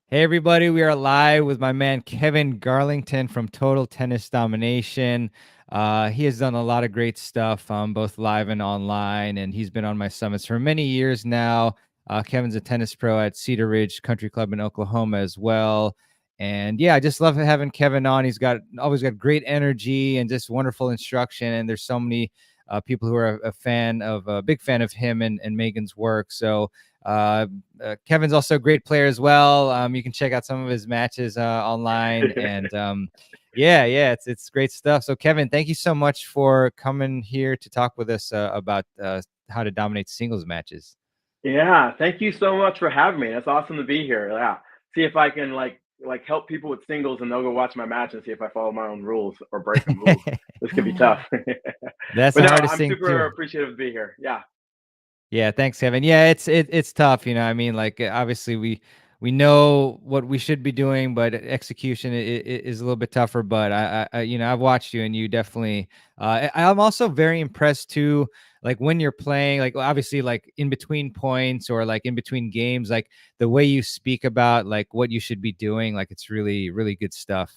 Hey everybody, we are live with my man Kevin Garlington from Total Tennis Domination. He has done a lot of great stuff, both live and online, and he's been on my summits for many years now. Kevin's a tennis pro at Cedar Ridge Country Club in Oklahoma as well. And yeah, I just love having Kevin on. He's always got great energy and just wonderful instruction. And there's so many people who are a big fan of him and Megan's work. So uh, Kevin's also a great player as well. You can check out some of his matches online, and it's great stuff. So, Kevin, thank you so much for coming here to talk with us about how to dominate singles matches. Yeah, thank you so much for having me. That's awesome to be here. Yeah, see if I can help people with singles, and they'll go watch my match and see if I follow my own rules or break them rules. This could be tough. That's But the no, hardest I'm thing super too. appreciative to be here. Yeah. Yeah, thanks, Kevin. Yeah, it's tough, I mean, like obviously we know what we should be doing, but execution is a little bit tougher. But I've watched you, and you definitely. I'm also very impressed too, like when you're playing, like obviously, like in between points or like in between games, like the way you speak about like what you should be doing, like it's really really good stuff.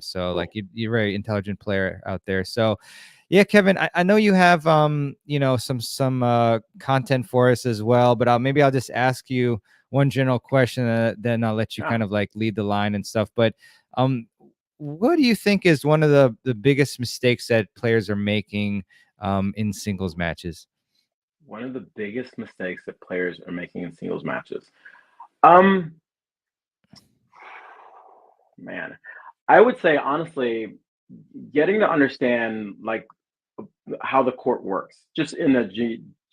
So like Cool. you're a very intelligent player out there. So yeah, Kevin, I know you have some content for us as well, but maybe I'll just ask you one general question, then I'll let you Yeah. kind of like lead the line and stuff. But um, what do you think is one of the biggest mistakes that players are making in singles matches? One of the biggest mistakes that players are making in singles matches. Um, Man, I would say honestly, getting to understand how the court works, just in a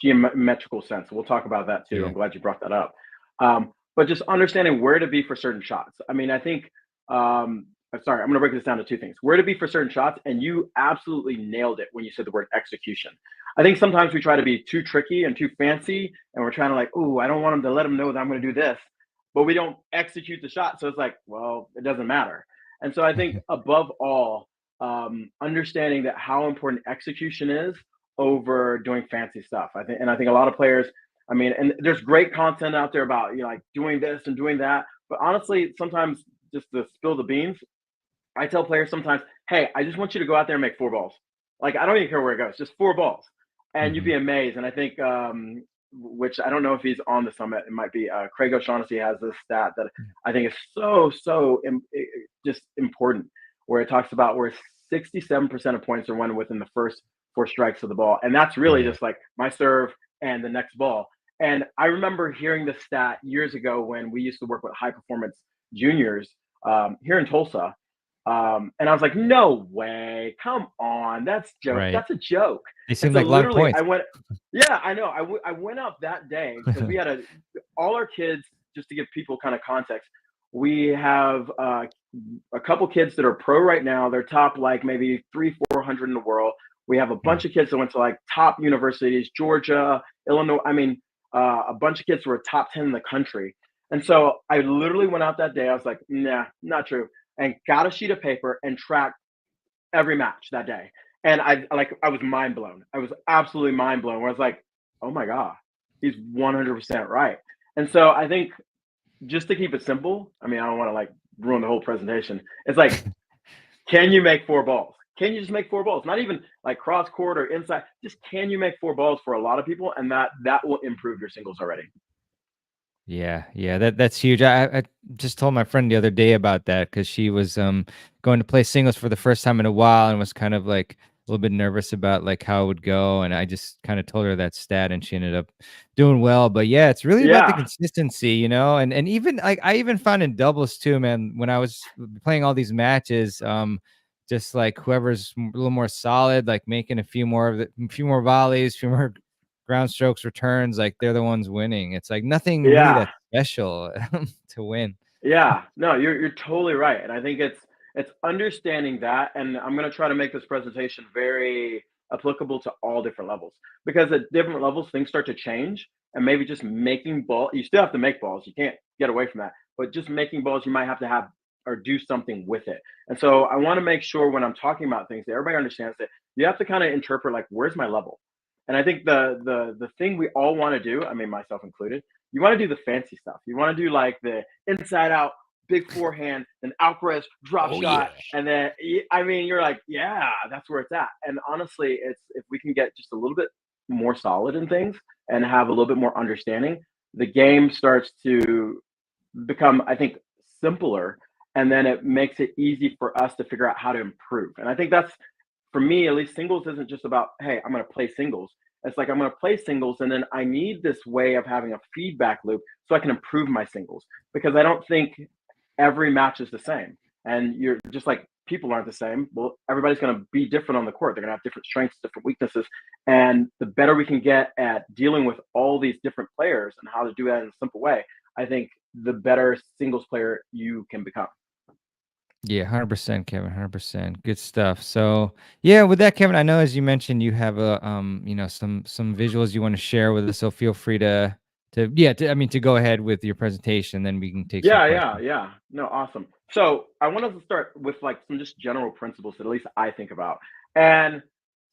geometrical sense. We'll talk about that too. Yeah, I'm glad you brought that up. But just understanding where to be for certain shots. I mean, I think, I'm sorry, I'm going to break this down to two things: where to be for certain shots, and you absolutely nailed it when you said the word execution. I think sometimes we try to be too tricky and too fancy, and we're trying to oh, I don't want them to let them know that I'm going to do this, but we don't execute the shot. So it's like, well, it doesn't matter. And so I think above all, understanding that how important execution is over doing fancy stuff. I think a lot of players. I mean, and there's great content out there about like doing this and doing that. But honestly, sometimes just to spill the beans, I tell players sometimes, hey, I just want you to go out there and make four balls. Like I don't even care where it goes, just four balls, and you'd hmm be amazed. And I think, which I don't know if he's on the summit, it might be Craig O'Shaughnessy has this stat that I think is just important, where it talks about where 67% of points are won within the first four strikes of the ball, and that's really yeah, just like my serve and the next ball. And I remember hearing this stat years ago when we used to work with high performance juniors here in Tulsa, and I was like, no way, come on, right. that's a joke. They And seem so like a lot of literally, points. yeah, I know, I went up that day because we had all our kids. Just to give people kind of context, we have a couple kids that are pro right now. They're top like maybe 400 in the world. We have a Yeah. bunch of kids that went to like top universities, Georgia, Illinois. I mean, a bunch of kids who were top 10 in the country. And so I literally went out that day. I was like, nah, not true, and got a sheet of paper and tracked every match that day. And I was mind blown. I was absolutely mind blown. Where I was like, oh my god, he's 100% right. And so I think just to keep it simple, I mean, I don't want to like ruin the whole presentation. It's like, can you make four balls? Can you just make four balls? Not even like cross court or inside. Just can you make four balls for a lot of people, and that will improve your singles already. Yeah, yeah, that's huge. I just told my friend the other day about that because she was going to play singles for the first time in a while and was kind of like a little bit nervous about like how it would go. And I just kind of told her that stat, and she ended up doing well. But yeah, it's really about the Yeah, consistency, and even like I even found in doubles too, man. When I was playing all these matches, just like whoever's a little more solid, like making a few more volleys, few more ground strokes returns, like they're the ones winning. It's like nothing really yeah. that special to win. Yeah, no, you're totally right, and I think it's understanding that, and I'm gonna try to make this presentation very applicable to all different levels, because at different levels things start to change, and maybe just making ball, you still have to make balls, you can't get away from that, but just making balls, you might have to have or do something with it. And so I want to make sure when I'm talking about things that everybody understands that you have to kind of interpret like where's my level. And I think the thing we all want to do, I mean myself included, you want to do the fancy stuff. You want to do like the inside out big forehand, then Alcaraz drop Oh yeah. shot, and then I mean, you're like, yeah, that's where it's at. And honestly, it's if we can get just a little bit more solid in things and have a little bit more understanding, the game starts to become, I think, simpler, and then it makes it easy for us to figure out how to improve. And I think that's for me, at least, singles isn't just about, hey, I'm going to play singles. It's like I'm going to play singles, and then I need this way of having a feedback loop so I can improve my singles, because I don't think every match is the same. And you're just like people aren't the same. Well, everybody's going to be different on the court. They're going to have different strengths, different weaknesses. And the better we can get at dealing with all these different players and how to do that in a simple way, I think the better singles player you can become. Yeah, 100%, Kevin, 100%. Good stuff. So, yeah, with that, Kevin, I know as you mentioned, you have some visuals you want to share with us. So feel free to go ahead with your presentation, then we can take some questions. Yeah. No, awesome. So I wanted to start with like some just general principles that at least I think about. And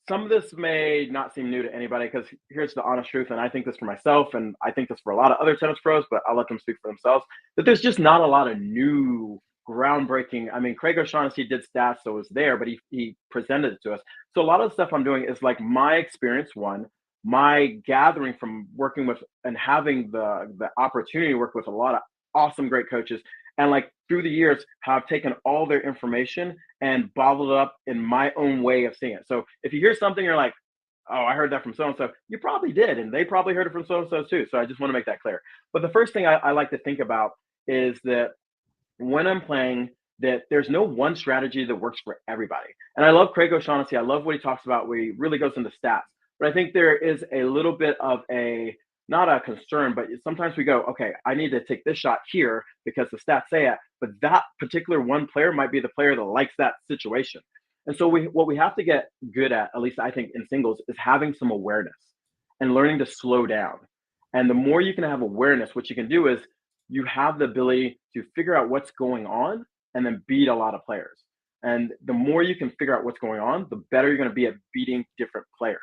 some of this may not seem new to anybody, because here's the honest truth, and I think this for myself, and I think this for a lot of other tennis pros, but I'll let them speak for themselves, that there's just not a lot of new groundbreaking. I mean, Craig O'Shaughnessy did stats, so it was there, but he presented it to us. So a lot of the stuff I'm doing is like my experience, one, my gathering from working with and having the opportunity to work with a lot of awesome, great coaches, and like through the years have taken all their information and bottled it up in my own way of seeing it. So if you hear something, you're like, oh, I heard that from so and so, you probably did, and they probably heard it from so and so too. So I just want to make that clear. But the first thing I like to think about is that when I'm playing, that there's no one strategy that works for everybody. And I love Craig O'Shaughnessy. I love what he talks about, where he really goes into stats. But I think there is a little bit of a, not a concern, but sometimes we go, okay, I need to take this shot here because the stats say it, but that particular one player might be the player that likes that situation. And so what we have to get good at least I think in singles, is having some awareness and learning to slow down. And the more you can have awareness, what you can do is you have the ability to figure out what's going on and then beat a lot of players. And the more you can figure out what's going on, the better you're going to be at beating different players.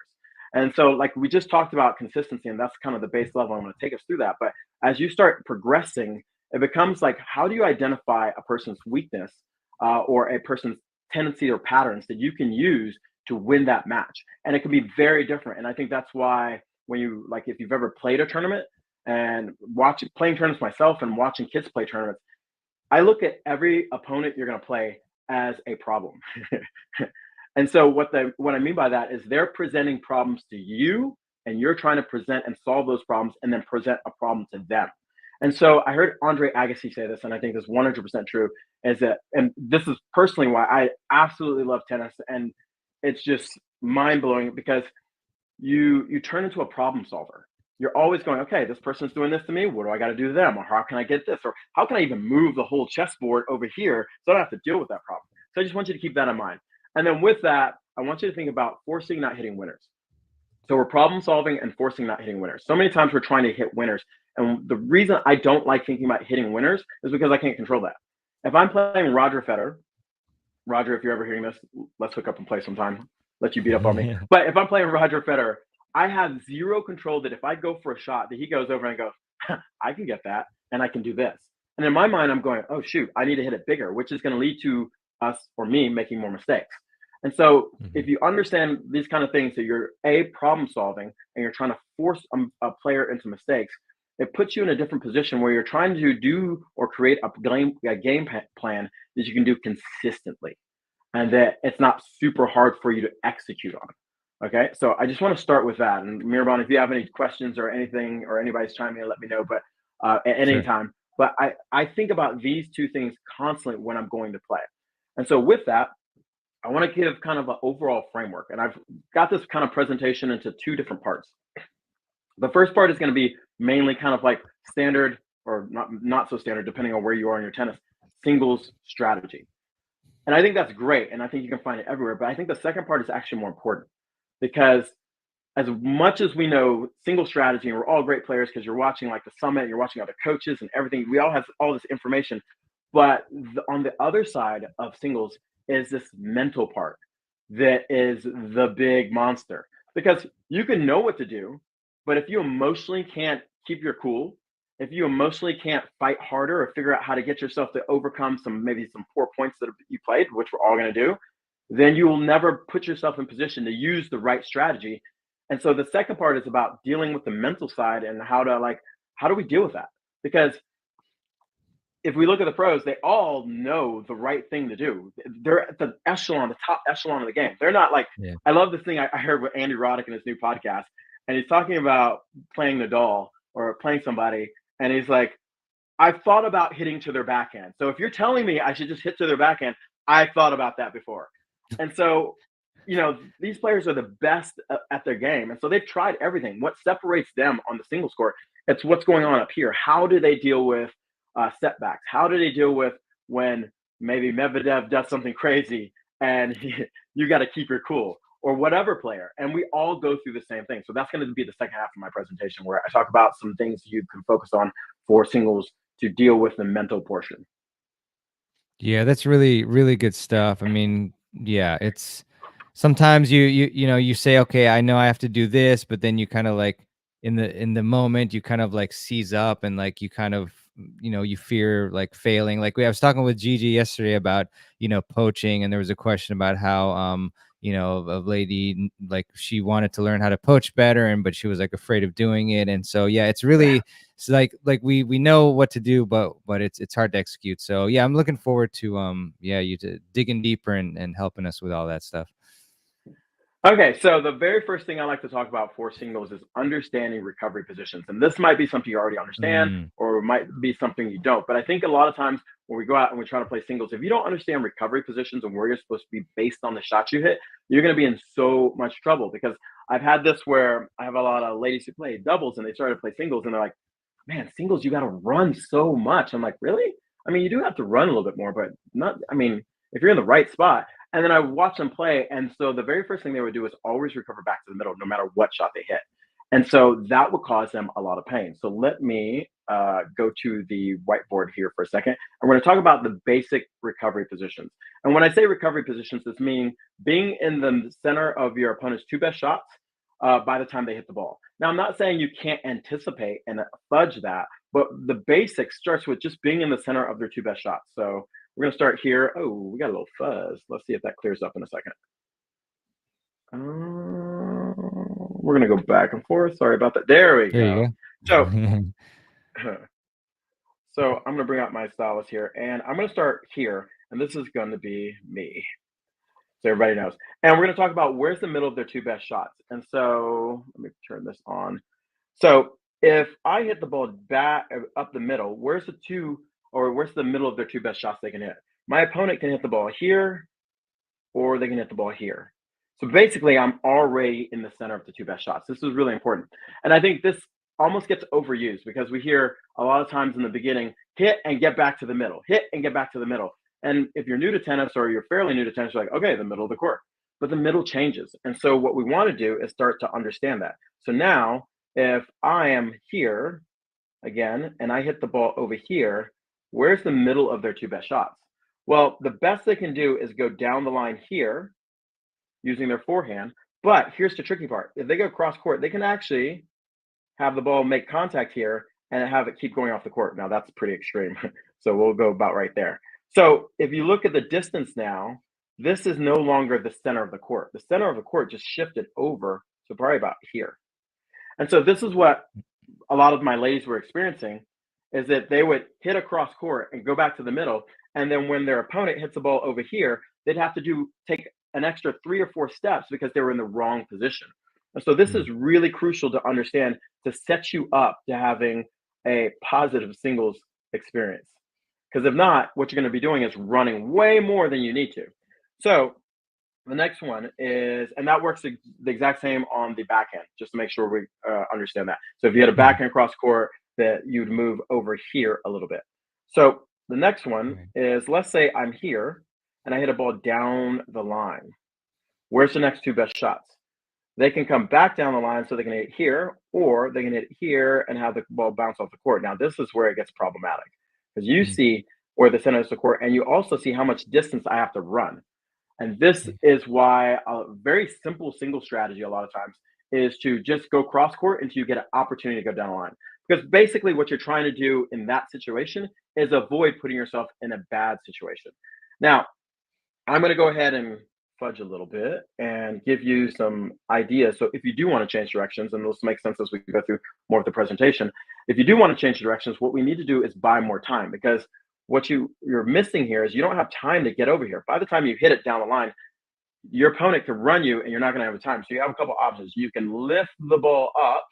And so, like we just talked about consistency, and that's kind of the base level. I'm going to take us through that. But as you start progressing, it becomes like, how do you identify a person's weakness or a person's tendency or patterns that you can use to win that match? And it can be very different. And I think that's why when you, like, if you've ever played a tournament and playing tournaments myself and watching kids play tournaments, I look at every opponent you're going to play as a problem. And so what I mean by that is they're presenting problems to you, and you're trying to present and solve those problems and then present a problem to them. And so I heard Andre Agassi say this, and I think this is 100% true, is that, and this is personally why I absolutely love tennis, and it's just mind blowing, because you turn into a problem solver. You're always going, okay, this person's doing this to me. What do I got to do to them? Or how can I get this? Or how can I even move the whole chessboard over here so I don't have to deal with that problem? So I just want you to keep that in mind. And then with that, I want you to think about forcing, not hitting winners. So we're problem solving and forcing, not hitting winners. So many times we're trying to hit winners. And the reason I don't like thinking about hitting winners is because I can't control that. If I'm playing Roger Federer, Roger, if you're ever hearing this, let's hook up and play sometime. Let you beat up on me. But if I'm playing Roger Federer, I have zero control that if I go for a shot, that he goes over and goes, I can get that, and I can do this. And in my mind, I'm going, oh, shoot, I need to hit it bigger, which is going to lead to us or me making more mistakes. And so if you understand these kind of things, that you're problem solving and you're trying to force a player into mistakes, it puts you in a different position where you're trying to do or create a game plan that you can do consistently, and that it's not super hard for you to execute on. Okay, so I just want to start with that. And Mirban, if you have any questions or anything, or anybody's chiming in, let me know. But at any time. But I think about these two things constantly when I'm going to play. And so with that, I want to give kind of an overall framework. And I've got this kind of presentation into two different parts. The first part is going to be mainly kind of like standard, or not so standard, depending on where you are in your tennis, singles strategy. And I think that's great. And I think you can find it everywhere. But I think the second part is actually more important, because as much as we know single strategy, and we're all great players because you're watching like the summit, you're watching other coaches and everything, we all have all this information. But on the other side of singles is this mental part that is the big monster, because you can know what to do, but if you emotionally can't keep your cool, if you emotionally can't fight harder or figure out how to get yourself to overcome maybe some poor points that you played, which we're all going to do, then you will never put yourself in position to use the right strategy. And so the second part is about dealing with the mental side and how do we deal with that? Because if we look at the pros, they all know the right thing to do. They're at the top echelon of the game. They're not like, Yeah. I love this thing I heard with Andy Roddick in his new podcast, and he's talking about playing Nadal or playing somebody, and he's like, I've thought about hitting to their backhand. So if you're telling me I should just hit to their backhand, I've thought about that before. And so, these players are the best at their game. And so they've tried everything. What separates them on the singles court, it's what's going on up here. How do they deal with setbacks? How do they deal with when maybe Medvedev does something crazy and you got to keep your cool, or whatever player? And we all go through the same thing. So that's going to be the second half of my presentation, where I talk about some things you can focus on for singles to deal with the mental portion. Yeah, that's really, really good stuff. I mean, yeah, it's sometimes you say, okay, I know I have to do this, but then you kind of like in the moment, you kind of like seize up and like you kind of you fear like failing. Like I was talking with Gigi yesterday about poaching, and there was a question about how a lady like she wanted to learn how to poach better, and but she was like afraid of doing it. And so yeah, it's really like we know what to do, but it's hard to execute. So yeah, I'm looking forward to you to digging deeper and helping us with all that stuff. Okay, so the very first thing I like to talk about for singles is understanding recovery positions. And this might be something you already understand, Mm, or it might be something you don't. But I think a lot of times when we go out and we try to play singles, if you don't understand recovery positions and where you're supposed to be based on the shots you hit, you're going to be in so much trouble. Because I've had this where I have a lot of ladies who play doubles and they started to play singles and they're like, man, singles, you got to run so much. I'm like, really? I mean, you do have to run a little bit more, but not, I mean, if you're in the right spot. And then I watch them play. And so the very first thing they would do is always recover back to the middle, no matter what shot they hit. And so that would cause them a lot of pain. So let me go to the whiteboard here for a second. And we're going to talk about the basic recovery positions. And when I say recovery positions, this means being in the center of your opponent's two best shots by the time they hit the ball. Now, I'm not saying you can't anticipate and fudge that, but the basics starts with just being in the center of their two best shots. So we're going to start here. Oh, we got a little fuzz. Let's see if that clears up in a second. We're going to go back and forth. Sorry about that. There we there go. you So, go. so I'm going to bring out my stylus here, and I'm going to start here, and this is going to be me. So everybody knows. And we're going to talk about where's the middle of their two best shots. And so let me turn this on. So if I hit the ball back up the middle, where's the middle of their two best shots they can hit? My opponent can hit the ball here, or they can hit the ball here. So basically, I'm already in the center of the two best shots. This is really important. And I think this almost gets overused because we hear a lot of times in the beginning, hit and get back to the middle, hit and get back to the middle. And if you're new to tennis or you're fairly new to tennis, you're like, okay, the middle of the court. But the middle changes. And so what we want to do is start to understand that. So now, if I am here again and I hit the ball over here, where's the middle of their two best shots? Well, the best they can do is go down the line here using their forehand. But here's the tricky part. If they go cross court, they can actually have the ball make contact here and have it keep going off the court. Now that's pretty extreme. So we'll go about right there. So if you look at the distance now, this is no longer the center of the court. The center of the court just shifted over to probably about here. And so this is what a lot of my ladies were experiencing, is that they would hit across court and go back to the middle. And then when their opponent hits the ball over here, they'd have to take an extra 3 or 4 steps because they were in the wrong position. And so this is really crucial to understand to set you up to having a positive singles experience. Because if not, what you're going to be doing is running way more than you need to. So the next one is, and that works the exact same on the backhand, just to make sure we understand that. So if you had a backhand cross court, that you'd move over here a little bit. So the next one is, let's say I'm here and I hit a ball down the line. Where's the next two best shots? They can come back down the line so they can hit here, or they can hit here and have the ball bounce off the court. Now, this is where it gets problematic because you see where the center is the court, and you also see how much distance I have to run. And this is why a very simple single strategy a lot of times is to just go cross court until you get an opportunity to go down the line. Because basically what you're trying to do in that situation is avoid putting yourself in a bad situation. Now, I'm going to go ahead and fudge a little bit and give you some ideas. So if you do want to change directions, and this makes sense as we go through more of the presentation, if you do want to change directions, what we need to do is buy more time, because what you're missing here is you don't have time to get over here. By the time you hit it down the line, your opponent can run you and you're not going to have the time. So you have a couple options. You can lift the ball up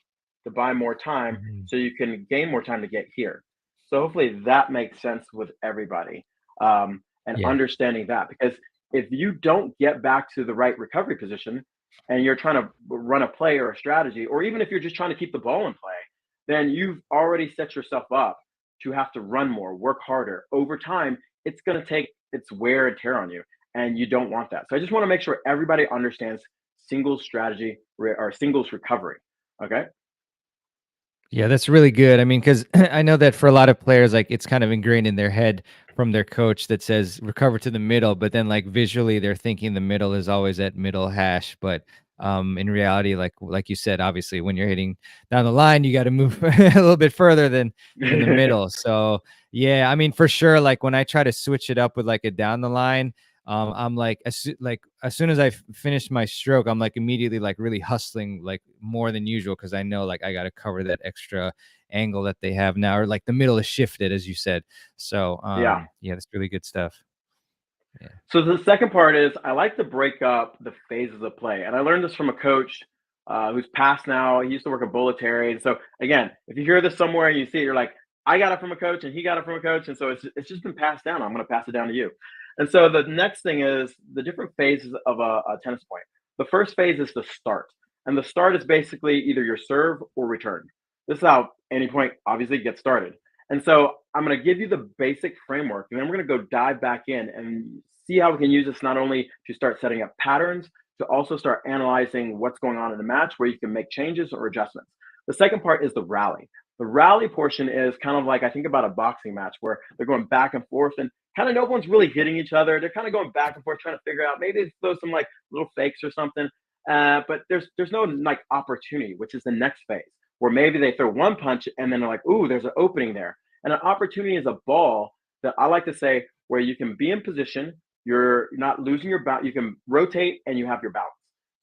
to buy more time Mhm. so you can gain more time to get here. So hopefully that makes sense with everybody, and Yeah. understanding that, because if you don't get back to the right recovery position and you're trying to run a play or a strategy, or even if you're just trying to keep the ball in play, then you've already set yourself up to have to run more, work harder. Over time, it's going to take its wear and tear on you, and you don't want that. So I just want to make sure everybody understands singles strategy or singles recovery. Okay. Yeah, that's really good. I mean, because I know that for a lot of players, like it's kind of ingrained in their head from their coach that says recover to the middle, but then like visually they're thinking the middle is always at middle hash. But in reality, like you said, obviously when you're hitting down the line, you got to move a little bit further than the middle. So yeah, I mean for sure, like when I try to switch it up with like a down the line, I'm like as soon as I finish my stroke, I'm like immediately like really hustling like more than usual because I know like I got to cover that extra angle that they have now, or like the middle is shifted as you said. So Yeah. yeah, that's really good stuff. Yeah. So the second part is I like to break up the phases of play, and I learned this from a coach who's passed now. He used to work at Bulletary, and so again, if you hear this somewhere and you see it, you're like, I got it from a coach, and he got it from a coach, and so it's just been passed down. I'm going to pass it down to you. And so the next thing is the different phases of a tennis point. The first phase is the start, and the start is basically either your serve or return. This is how any point obviously gets started. And so I'm going to give you the basic framework, and then we're going to go dive back in and see how we can use this not only to start setting up patterns, to also start analyzing what's going on in the match where you can make changes or adjustments. The second part is the rally. The rally portion is kind of like I think about a boxing match where they're going back and forth and kind of no one's really hitting each other. They're kind of going back and forth trying to figure out maybe they throw some like little fakes or something. But there's no like opportunity, which is the next phase where maybe they throw one punch and then they're like, ooh, there's an opening there. And an opportunity is a ball that I like to say where you can be in position, you're not losing your balance, you can rotate and you have your balance.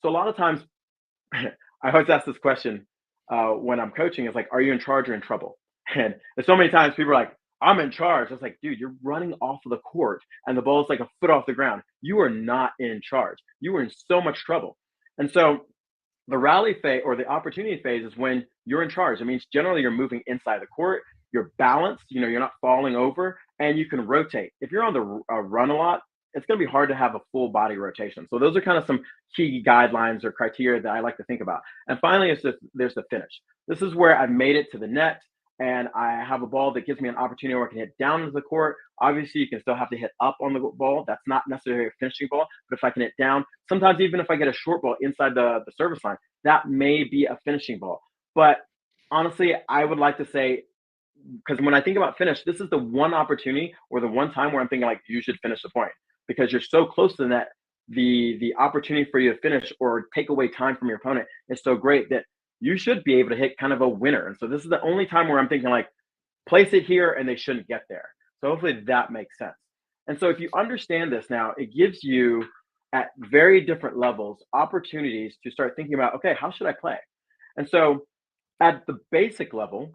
So a lot of times, I always ask this question when I'm coaching: is like, are you in charge or in trouble? And so many times people are like, I'm in charge. It's like, dude, you're running off of the court and the ball is like a foot off the ground. You are not in charge. You are in so much trouble. And so the rally phase or the opportunity phase is when you're in charge. It means generally you're moving inside the court, you're balanced, you're not falling over, and you can rotate. If you're on the run a lot, it's going to be hard to have a full body rotation. So those are kind of some key guidelines or criteria that I like to think about. And finally, there's the finish. This is where I've made it to the net and I have a ball that gives me an opportunity where I can hit down into the court. Obviously, you can still have to hit up on the ball. That's not necessarily a finishing ball, but if I can hit down, sometimes even if I get a short ball inside the service line, that may be a finishing ball. But honestly, I would like to say, because when I think about finish, this is the one opportunity or the one time where I'm thinking like you should finish the point because you're so close to the net. The opportunity for you to finish or take away time from your opponent is so great that you should be able to hit kind of a winner. And so this is the only time where I'm thinking like place it here and they shouldn't get there. So hopefully that makes sense. And so if you understand this now, it gives you at very different levels opportunities to start thinking about, okay, how should I play? And so at the basic level,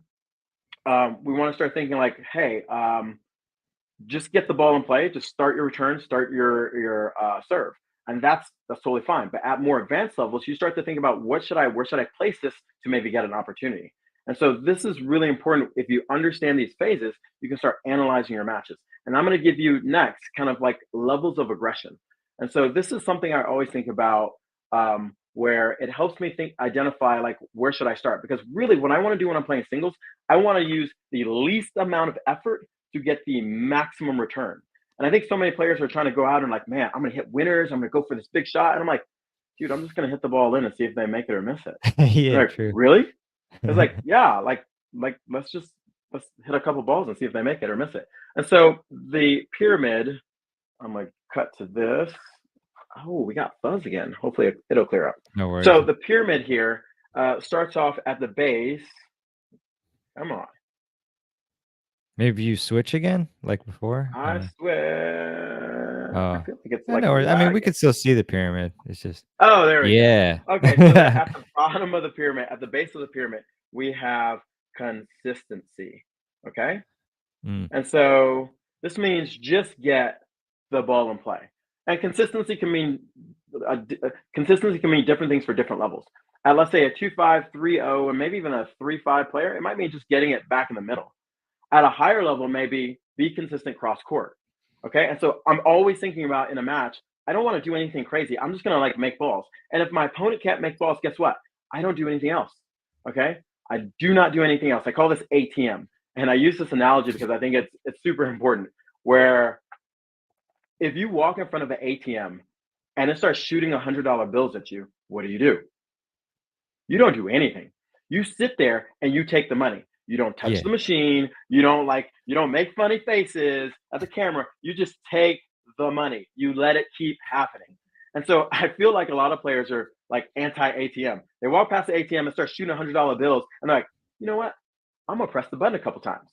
we want to start thinking like, hey, just get the ball in play, just start your return, start your serve, and that's totally fine. But at more advanced levels, you start to think about where should I place this to maybe get an opportunity. And so this is really important. If you understand these phases, you can start analyzing your matches. And I'm going to give you next kind of like levels of aggression. And so this is something I always think about, where it helps me think identify like where should I start, because really what I want to do when I'm playing singles, I want to use the least amount of effort to get the maximum return. And I think so many players are trying to go out and like, man, I'm going to hit winners. I'm going to go for this big shot. And I'm like, dude, I'm just going to hit the ball in and see if they make it or miss it. And Yeah, they're like, true. really? It's like, yeah, like let's hit a couple balls and see if they make it or miss it. And so the pyramid, I'm going to cut to this. Oh, we got fuzz again. Hopefully it'll clear up. No worries. So the pyramid here starts off at the base. Come on. Maybe you switch again like before? I don't I know. swear. I Oh. feel like it's I like know. I mean, we lagging. could still see the pyramid. It's just Oh, there we go. yeah. Okay, so that at the bottom of the pyramid, at the base of the pyramid, we have consistency. Okay? Mm, And so this means just get the ball in play. And consistency can mean different things for different levels. At let's say a 2-5, 3-0, and maybe even a 3-5 player, it might mean just getting it back in the middle. At a higher level, maybe be consistent cross court. Okay. And so I'm always thinking about in a match, I don't want to do anything crazy. I'm just going to like make balls. And if my opponent can't make balls, guess what? I don't do anything else. Okay. I do not do anything else. I call this ATM. And I use this analogy because I think it's super important. Where if you walk in front of an ATM and it starts shooting $100 bills at you, what do? You don't do anything. You sit there and you take the money. You don't touch yeah. the machine. You don't make funny faces at the camera. You just take the money. You let it keep happening. And so I feel like a lot of players are like anti ATM. They walk past the ATM and start shooting $100 bills, and they're like, you know what? I'm gonna press the button a couple times.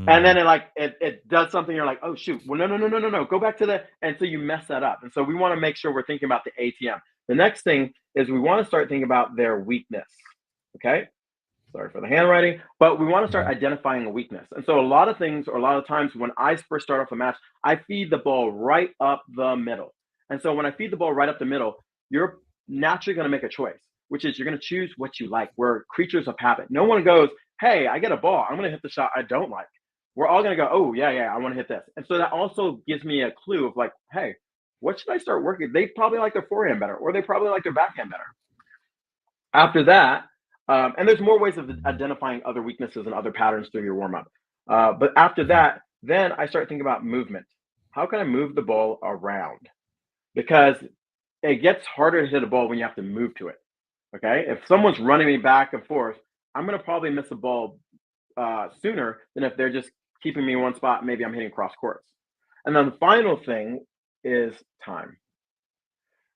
And then Mm, it does something. You're like, oh shoot, well no, go back to the. And so you mess that up. And so we want to make sure we're thinking about the ATM. The next thing is we want to start thinking about their weakness. Okay, sorry for the handwriting, but we want to start mhm, identifying a weakness. And so a lot of things, or a lot of times when I first start off a match, I feed the ball right up the middle. And so when I feed the ball right up the middle, you're naturally going to make a choice, which is you're going to choose what you like. We're creatures of habit. No one goes, hey, I get a ball, I'm going to hit the shot I don't like. We're all going to go, oh yeah, I want to hit this. And so that also gives me a clue of like, hey, what should I start working? They probably like their forehand better, or they probably like their backhand better. After that, and there's more ways of mhm, identifying other weaknesses and other patterns through your warm up. But after mhm, that, then I start thinking about movement. How can I move the ball around? Because it gets harder to hit a ball when you have to move to it. Okay. If someone's running me back and forth, I'm going to probably miss a ball sooner than if they're just keeping me in one spot. Maybe I'm hitting cross courts. And then the final thing is time.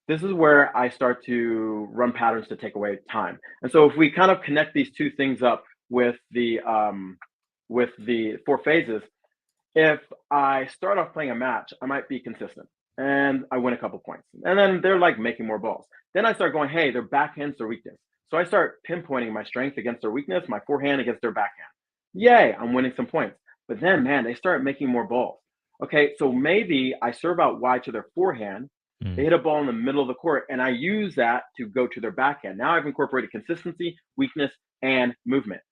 This is where I start to run patterns to take away time. And so if we kind of connect these two things up with the four phases, if I start off playing a match, I might be consistent and I win a couple points. And then they're like making more balls. Then I start going, hey, their backhand's their weakness. So I start pinpointing my strength against their weakness, my forehand against their backhand. Yay, I'm winning some points. But then, man, they start making more balls. Okay, so maybe I serve out wide to their forehand. They mm, hit a ball in the middle of the court, and I use that to go to their backhand. Now I've incorporated consistency, weakness, and movement.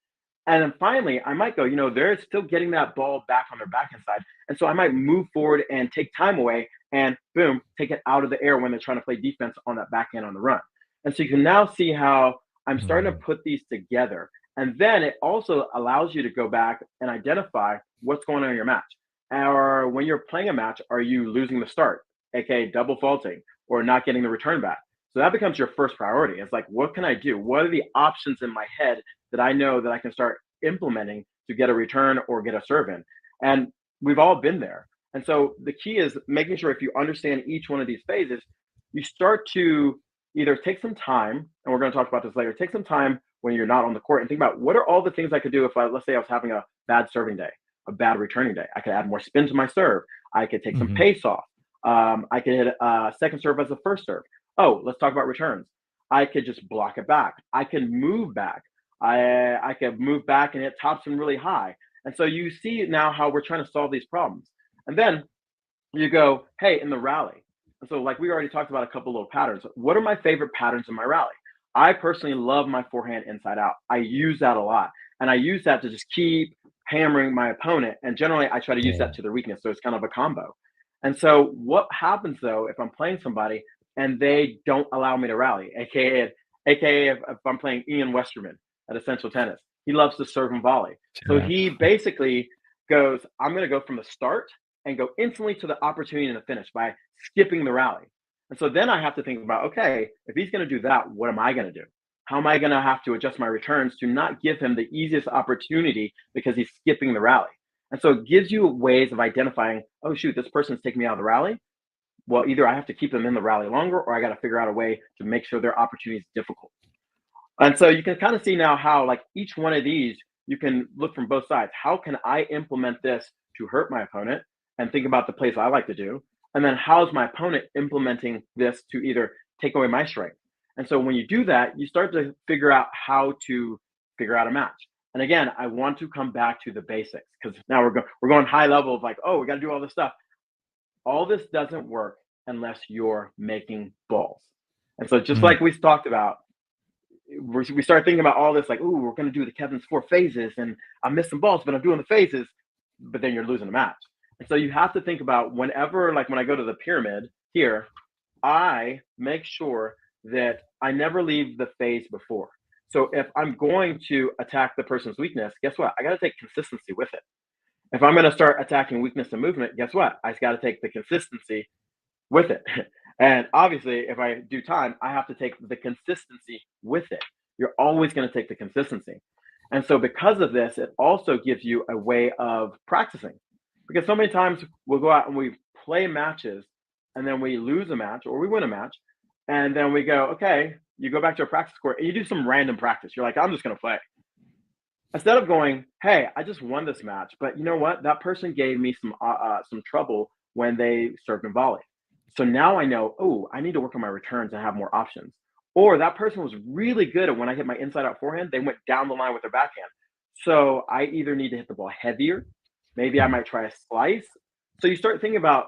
And then finally, I might go, they're still getting that ball back on their backhand side. And so I might move forward and take time away and boom, take it out of the air when they're trying to play defense on that backhand on the run. And so you can now see how I'm starting to mhm, put these together. And then it also allows you to go back and identify what's going on in your match. Or when you're playing a match, are you losing the start, aka double faulting, or not getting the return back? So that becomes your first priority. It's like, what can I do? What are the options in my head that I know that I can start implementing to get a return or get a serve in? And we've all been there. And so the key is making sure if you understand each one of these phases, you start to either take some time, and we're going to talk about this later, take some time when you're not on the court and think about what are all the things I could do if let's say I was having a bad serving day, a bad returning day. I could add more spin to my serve. I could take some mhm, pace off. I could hit a second serve as a first serve. Oh, let's talk about returns. I could just block it back. I can move back. I could move back and hit tops and really high. And so you see now how we're trying to solve these problems. And then you go, hey, in the rally. And so, like we already talked about a couple little patterns. What are my favorite patterns in my rally? I personally love my forehand inside out. I use that a lot. And I use that to just keep hammering my opponent. And generally, I try to use that yeah, to their weakness. So it's kind of a combo. And so, what happens though if I'm playing somebody and they don't allow me to rally, aka if I'm playing Ian Westermann at Essential Tennis, he loves to serve and volley. So sure. he basically goes, I'm going to go from the start and go instantly to the opportunity and the finish by skipping the rally. And so then I have to think about, okay, if he's going to do that, what am I going to do? How am I going to have to adjust my returns to not give him the easiest opportunity because he's skipping the rally? And so it gives you ways of identifying, oh, shoot, this person's taking me out of the rally. Well, either I have to keep them in the rally longer or I got to figure out a way to make sure their opportunity is difficult. And so you can kind of see now how, like, each one of these, you can look from both sides. How can I implement this to hurt my opponent and think about the plays I like to do? And then how's my opponent implementing this to either take away my strength? And so when you do that, you start to figure out how to figure out a match. And again, I want to come back to the basics because now we're going high level of like, oh, we got to do all this stuff. All this doesn't work unless you're making balls. And so just Mm. like we talked about, we start thinking about all this like, ooh, we're going to do the Kevin's 4 phases and I'm missing balls, but I'm doing the phases, but then you're losing the match. And so you have to think about whenever, like when I go to the pyramid here, I make sure that I never leave the phase before. So if I'm going to attack the person's weakness, guess what? I got to take consistency with it. If I'm going to start attacking weakness and movement, guess what? I got to take the consistency with it. And obviously, if I do time, I have to take the consistency with it. You're always going to take the consistency. And so, because of this, it also gives you a way of practicing. Because so many times we'll go out and we play matches and then we lose a match or we win a match. And then we go, okay, you go back to a practice court and you do some random practice. You're like, I'm just going to play. Instead of going, hey, I just won this match, but you know what? That person gave me some trouble when they served and volleyed. So now I know, oh, I need to work on my returns and have more options. Or that person was really good at when I hit my inside out forehand, they went down the line with their backhand. So I either need to hit the ball heavier, maybe I might try a slice. So you start thinking about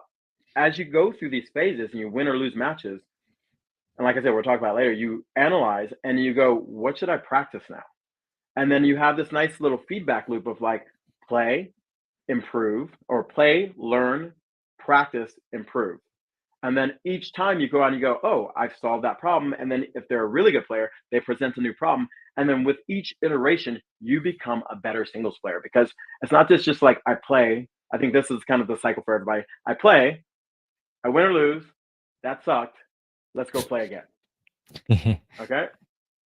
as you go through these phases and you win or lose matches, and like I said, we'll talk about it later, you analyze and you go, what should I practice now? And then you have this nice little feedback loop of like play, improve, or play, learn, practice, improve. And then each time you go out and you go, oh, I've solved that problem. And then if they're a really good player, they present a new problem. And then with each iteration, you become a better singles player because it's not just like I play. I think this is kind of the cycle for everybody. I play, I win or lose. That sucked. Let's go play again. Okay.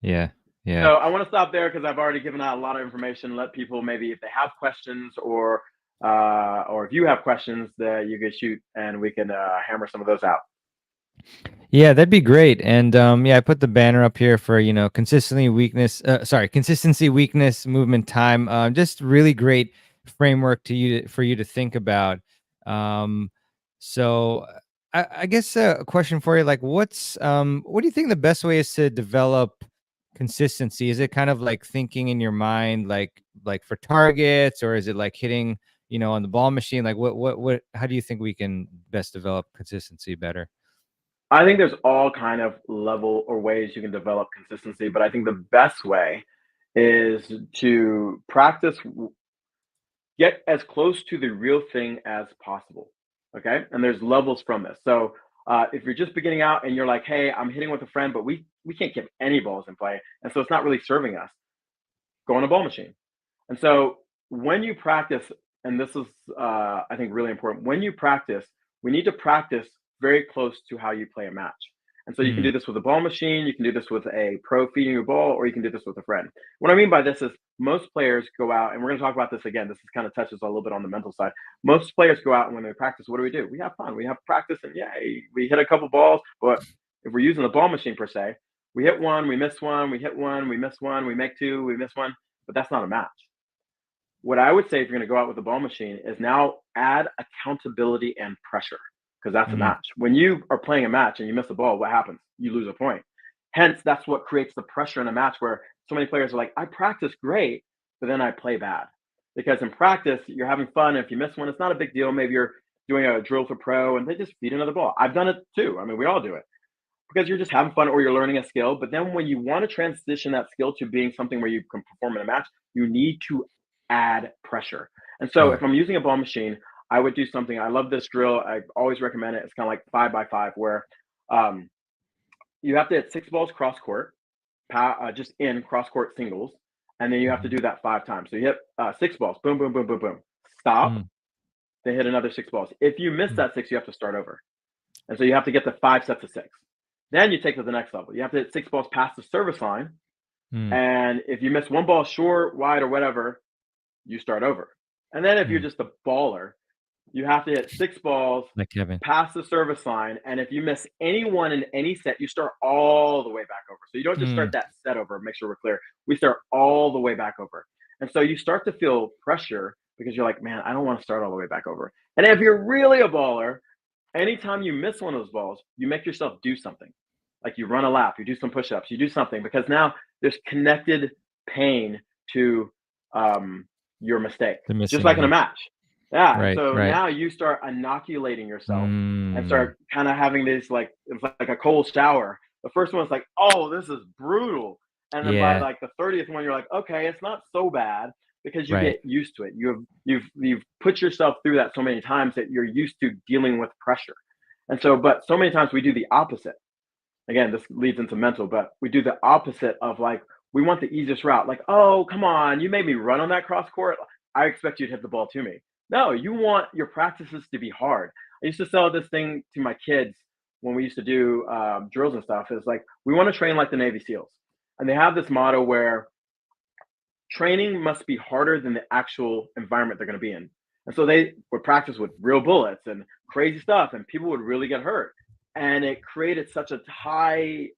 Yeah. Yeah. So I want to stop there because I've already given out a lot of information. Let people maybe if they have questions or if you have questions that you could shoot and we can hammer some of those out. Yeah, that'd be great. And yeah, I put the banner up here for, consistency, weakness, movement, time. Just really great framework for you to think about. Um, so I guess a question for you, like what do you think the best way is to develop consistency? Is it kind of like thinking in your mind, like for targets, or is it like hitting, on the ball machine? Like how do you think we can best develop consistency better? I think there's all kind of level or ways you can develop consistency, but I think the best way is to practice, get as close to the real thing as possible. Okay, and there's levels from this. So if you're just beginning out and you're like, hey, I'm hitting with a friend, but we can't give any balls in play, and so it's not really serving us. Go on a ball machine. And so when you practice, and this is, I think, really important, when you practice, we need to practice very close to how you play a match. And so you can Mm. do this with a ball machine, you can do this with a pro feeding you a ball, or you can do this with a friend. What I mean by this is most players go out, and we're going to talk about this again. This is kind of touches a little bit on the mental side. Most players go out and when they practice, what do? We have fun. We have practice, and yay, we hit a couple balls. But if we're using the ball machine per se, we hit one, we miss one, we hit one, we miss one, we make two, we miss one, but that's not a match. What I would say if you're going to go out with a ball machine is now add accountability and pressure because that's a Mm. match. When you are playing a match and you miss a ball, what happens? You lose a point. Hence, that's what creates the pressure in a match where so many players are like, I practice great, but then I play bad. Because in practice, you're having fun. If you miss one, it's not a big deal. Maybe you're doing a drill for pro and they just feed another ball. I've done it too. I mean, we all do it because you're just having fun or you're learning a skill. But then when you want to transition that skill to being something where you can perform in a match, you need to add pressure. And so Mm. if I'm using a ball machine, I would do something. I love this drill. I always recommend it. It's kind of like 5x5, where um, you have to hit 6 balls cross court, just in cross court singles, and then you have to Mhm. do that 5 times. So you hit 6 balls, boom, boom, boom, boom, boom. Stop, Mm. then hit another 6 balls. If you miss Mm. that six, you have to start over. And so you have to get the 5 sets of six. Then you take to the next level. You have to hit 6 balls past the service line. Mm. And if you miss one ball short, wide, or whatever, you start over. And then if you're Mm. just a baller, you have to hit 6 balls Like Kevin. past the service line. And if you miss any one in any set, you start all the way back over. So you don't just start Mm. that set over. Make sure we're clear. We start all the way back over. And so you start to feel pressure because you're like, man, I don't want to start all the way back over. And if you're really a baller, anytime you miss one of those balls, you make yourself do something. Like you run a lap, you do some push-ups, you do something, because now there's connected pain to your mistake, The just missing, like in a yeah. match. Yeah. And Right, so right. now you start inoculating yourself and Mm, start kind of having this, like, it's like a cold shower. The first one's like, oh, this is brutal. And then by yeah, like the 30th one, you're like, okay, it's not so bad, because you right. get used to it. You've put yourself through that so many times that you're used to dealing with pressure. And so, but so many times we do the opposite. Again, this leads into mental, but we do the opposite of, like, we want the easiest route. Like, oh, come on, you made me run on that cross court. I expect you to hit the ball to me. No, you want your practices to be hard. I used to sell this thing to my kids when we used to do drills and stuff. Is like, we want to train like the Navy SEALs. And they have this motto where training must be harder than the actual environment they're going to be in. And so they would practice with real bullets and crazy stuff, and people would really get hurt. And it created such a high,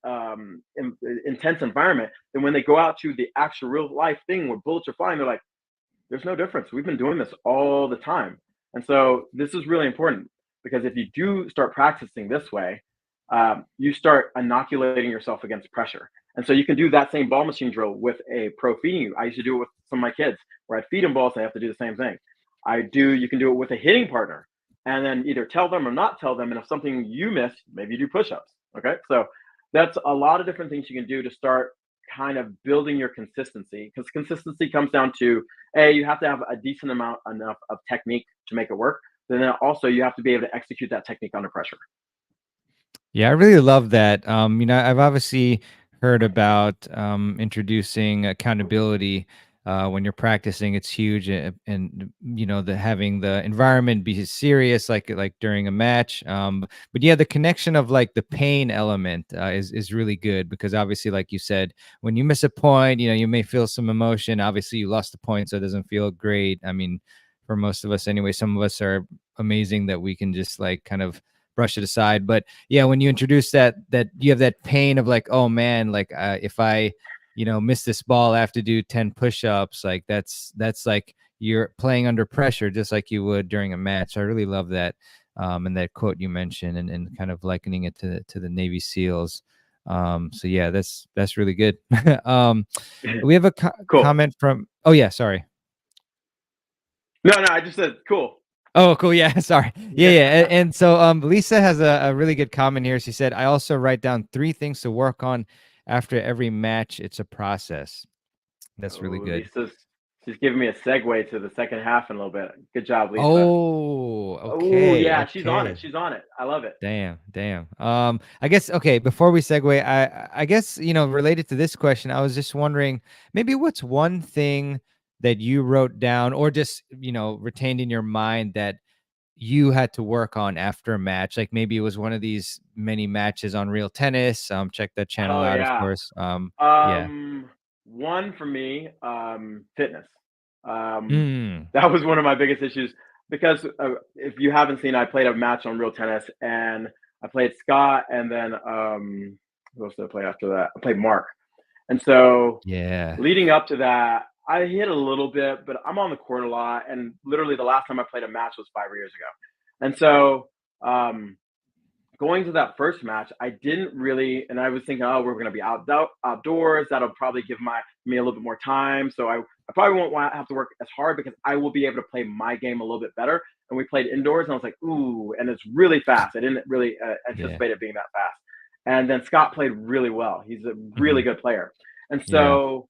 intense environment that when they go out to the actual real life thing where bullets are flying, they're like, there's no difference. We've been doing this all the time. And so this is really important, because if you do start practicing this way, you start inoculating yourself against pressure. And so you can do that same ball machine drill with a pro feeding you. I used to do it with some of my kids where I'd feed them balls and I have to do the same thing. You can do it with a hitting partner, and then either tell them or not tell them. And if something you miss, maybe you do push ups. Okay. So that's a lot of different things you can do to start kind of building your consistency, because consistency comes down to, you have to have a decent amount enough of technique to make it work. Then also you have to be able to execute that technique under pressure. Yeah, I really love that. I've obviously heard about introducing accountability when you're practicing. It's huge, and the having the environment be serious, like during a match. But yeah, the connection of like the pain element is really good, because obviously, like you said, when you miss a point, you may feel some emotion. Obviously, you lost the point, so it doesn't feel great. I mean, for most of us anyway, some of us are amazing that we can just like kind of brush it aside. But yeah, when you introduce that you have that pain of like, oh man, like if I miss this ball, I have to do 10 push-ups. Like that's like you're playing under pressure just like you would during a match. I really love that. And that quote you mentioned, and kind of likening it to the Navy SEALs. So yeah, that's really good. um we have a Cool. comment from, oh yeah, sorry. No, no, I just said cool. Oh, cool. Yeah, sorry. Yeah, Yeah. yeah. And so Lisa has a really good comment here. She said, I also write down 3 things to work on after every match. It's a process. That's really Oh, good. she's giving me a segue to the second half in a little bit. Good job, Lisa. Oh, Oh okay. yeah, she's on it. Okay. She's on it. I love it. Damn, damn. I guess okay, before we segue, I guess, related to this question, I was just wondering, maybe what's one thing that you wrote down or just, retained in your mind that you had to work on after a match? Like maybe it was one of these many matches on Real Tennis. Check that channel Oh out, of yeah. course. Yeah. Um, One for me, fitness. Um, Mm, that was one of my biggest issues, because if you haven't seen, I played a match on Real Tennis, and I played Scott, and then who else did I play after that? I played Mark. And so yeah. leading up to that, I hit a little bit, but I'm on the court a lot. And literally the last time I played a match was 5 years ago. And so um, going to that first match, I didn't really, and I was thinking, oh, we're going to be outdoors. That'll probably give me a little bit more time. So I probably won't have to work as hard, because I will be able to play my game a little bit better. And we played indoors, and I was like, ooh, and it's really fast. I didn't really Yeah. anticipate it being that fast. And then Scott played really well. He's a Hmm. really good player. And Yeah. so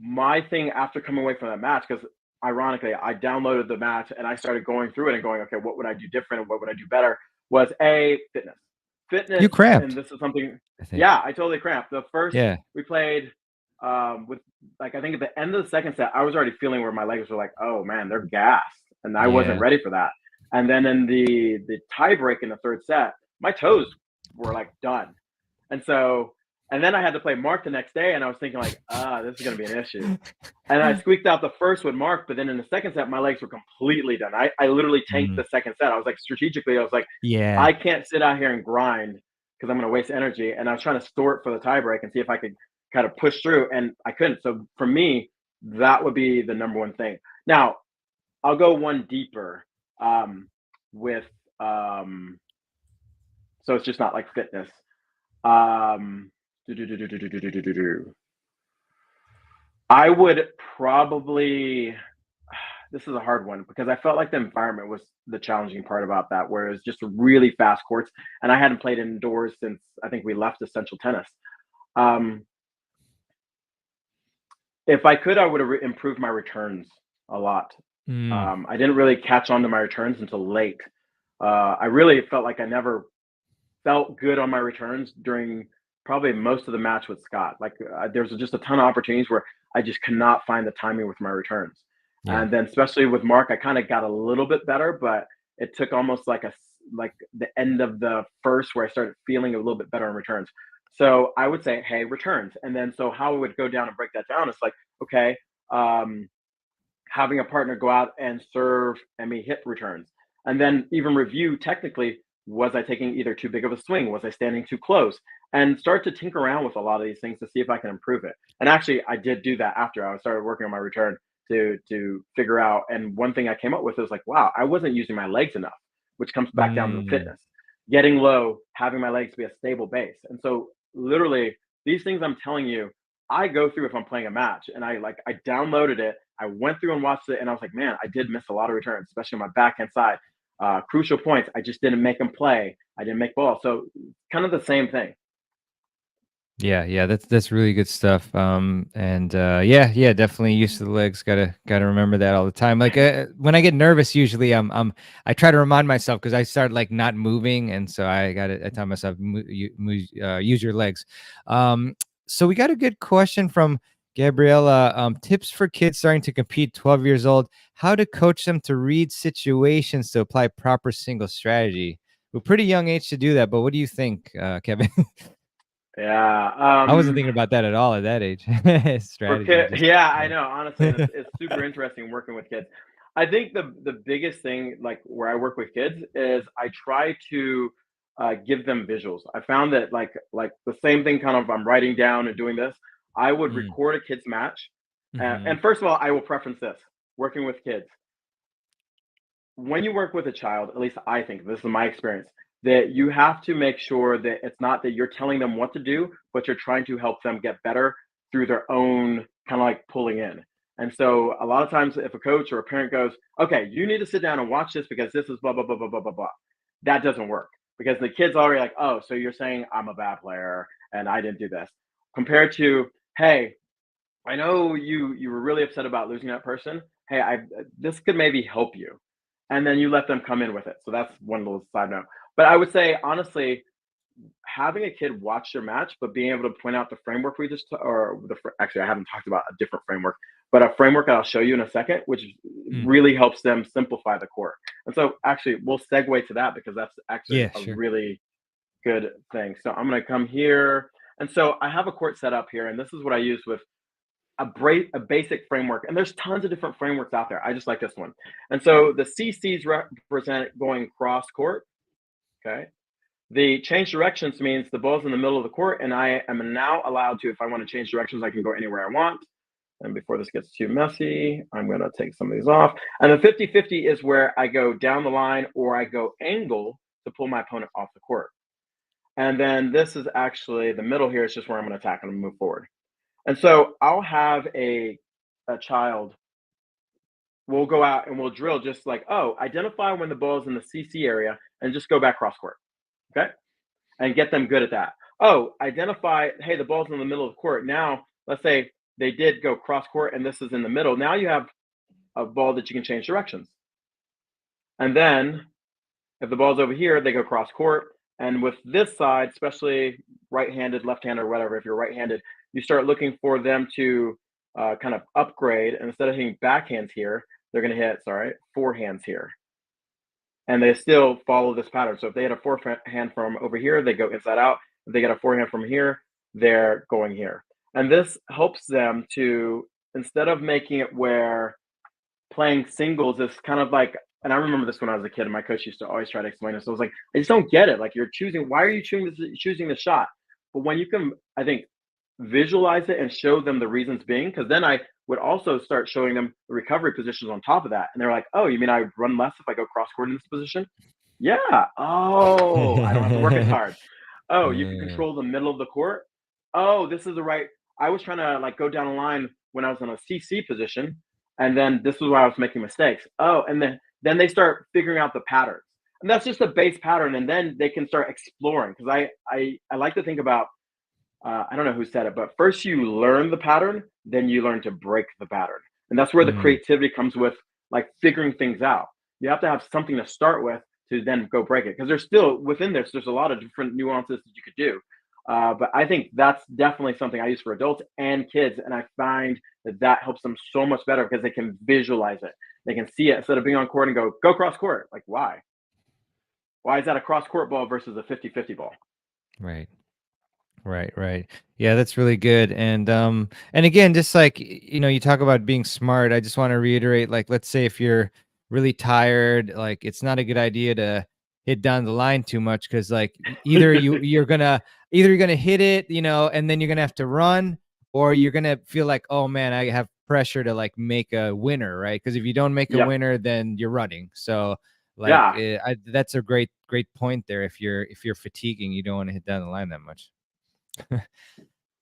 my thing after coming away from that match, because ironically, I downloaded the match and I started going through it and going, okay, what would I do different? What would I do better? Was fitness. You Fitness, and cramped, this is something, I think. yeah, I totally cramped. The first Yeah. we played with, like, I think at the end of the second set, I was already feeling where my legs were like, oh man, they're gassed. And I wasn't Yeah. ready for that. And then in the tie break in the third set, my toes were like done. And so, and then I had to play Mark the next day, and I was thinking like, this is gonna be an issue. And I squeaked out the first with Mark, but then in the second set, my legs were completely done. I literally tanked Mhm. the second set. I was like, strategically, I was like, Yeah. I can't sit out here and grind, because I'm gonna waste energy. And I was trying to store it for the tiebreak and see if I could kind of push through, and I couldn't. So for me, that would be the number one thing. Now, I'll go one deeper with so it's just not like fitness. Um, I would probably, this is a hard one because I felt like the environment was the challenging part about that, where it was just really fast courts, and I hadn't played indoors since I think we left Essential Tennis. Um, if I could, I would have improved my returns a lot. Mm, I didn't really catch on to my returns until late. I really felt like I never felt good on my returns during probably most of the match with Scott. Like there's just a ton of opportunities where I just could not find the timing with my returns. yeah. And then especially with Mark, I kind of got a little bit better, but it took almost like the end of the first where I started feeling a little bit better on returns. So I would say, hey, returns. And then so how I would go down and break that down is like, okay, um, having a partner go out and serve and me hit returns. And then even review technically, was I taking either too big of a swing? Was I standing too close? And start to tinker around with a lot of these things to see if I can improve it. And actually, I did do that after I started working on my return to figure out. And one thing I came up with was like, wow, I wasn't using my legs enough, which comes back down to the Mm. fitness. Getting low, having my legs be a stable base. And so literally these things I'm telling you, I go through if I'm playing a match and I downloaded it. I went through and watched it and I was like, man, I did miss a lot of returns, especially on my backhand side. Crucial points, I just didn't make them play. I didn't make balls. So kind of the same thing. Yeah, yeah, that's really good stuff. And yeah, yeah, definitely use of the legs. Gotta remember that all the time. Like when I get nervous, usually I try to remind myself because I start like not moving, and so I tell myself use your legs. Um, so we got a good question from Gabriella. Tips for kids starting to compete, 12 years old. How to coach them to read situations to apply proper single strategy. We're pretty young age to do that, but what do you think, Kevin? Yeah. I wasn't thinking about that at all at that age. For Strategy, kids, just yeah, I yeah. know, honestly, and it's super interesting working with kids. I think the biggest thing, like where I work with kids, is I try to give them visuals. I found that like the same thing, kind of I'm writing down and doing this. I would Mm, record a kid's match, mhm, and first of all, I will preference this: working with kids. When you work with a child, at least I think this is my experience, that you have to make sure that it's not that you're telling them what to do, but you're trying to help them get better through their own kind of like pulling in. And so a lot of times if a coach or a parent goes, okay, you need to sit down and watch this because this is blah, blah, blah, blah, blah, blah, blah. That doesn't work because the kid's already like, oh, so you're saying I'm a bad player and I didn't do this. Compared to, hey, I know you were really upset about losing that person. Hey, I this could maybe help you, and then you let them come in with it. So that's one little side note. But I would say honestly, having a kid watch your match, but being able to point out the framework we just or actually I haven't talked about a different framework, but a framework that I'll show you in a second, which mm. really helps them simplify the court. And so actually we'll segue to that because that's actually Yeah, a sure. really good thing. So I'm going to come here. And so I have a court set up here, and this is what I use with a basic framework, and there's tons of different frameworks out there. I just like this one. And so the CCs represent going cross court. Okay. The change directions means the ball's in the middle of the court, and I am now allowed to, if I want to change directions, I can go anywhere I want. And before this gets too messy, I'm going to take some of these off. And the 50-50 is where I go down the line or I go angle to pull my opponent off the court. And then this is actually the middle here is just where I'm going to attack and move forward. And so I'll have a child, we'll go out and we'll drill just like, oh, identify when the ball is in the CC area and just go back cross court. Okay. And get them good at that. Oh, identify, hey, the ball's in the middle of the court. Now, let's say they did go cross court and this is in the middle. Now you have a ball that you can change directions. And then if the ball's over here, they go cross court. And with this side, especially right-handed, left-handed, or whatever, if you're right-handed, you start looking for them to kind of upgrade. And instead of hitting backhands here, they're going to hit, forehands here. And they still follow this pattern. So if they hit a forehand from over here, they go inside out. If they get a forehand from here, they're going here. And this helps them to, instead of making it where playing singles is kind of like, and I remember this when I was a kid, and my coach used to always try to explain this. So I was like, I just don't get it. Like you're choosing, why are you choosing the shot? But when you can, I think, visualize it and show them the reasons being, because then I would also start showing them the recovery positions on top of that. And they're like, oh, you mean I run less if I go cross court in this position? Yeah. Oh, I don't have to work as hard. Oh, you can Uh, control the middle of the court. Oh, this is the right. I was trying to like go down the line when I was in a CC position, and then this was where I was making mistakes. Oh, and then they start figuring out the patterns, and that's just a base pattern, and then they can start exploring. Because I like to think about I don't know who said it, but first you learn the pattern, then you learn to break the pattern, and that's where the mm, creativity comes with like figuring things out. You have to have something to start with to then go break it because there's still within this. There's a lot of different nuances that you could do, but I think that's definitely something I use for adults and kids, and I find that that helps them so much better because they can visualize it, they can see it instead of being on court and go cross court. Like why? Why is that a cross court ball versus a 50-50 ball? right. Right, right. Yeah, that's really good. And again, just like you talk about being smart, I just want to reiterate, like, let's say if you're really tired, like it's not a good idea to hit down the line too much because like either you're gonna hit it, and then you're gonna have to run, or you're gonna feel like, oh man, I have pressure to like make a winner, right? Because if you don't make a Yep. winner, then you're running. So like Yeah. that's a great point there. If you're fatiguing, you don't want to hit down the line that much.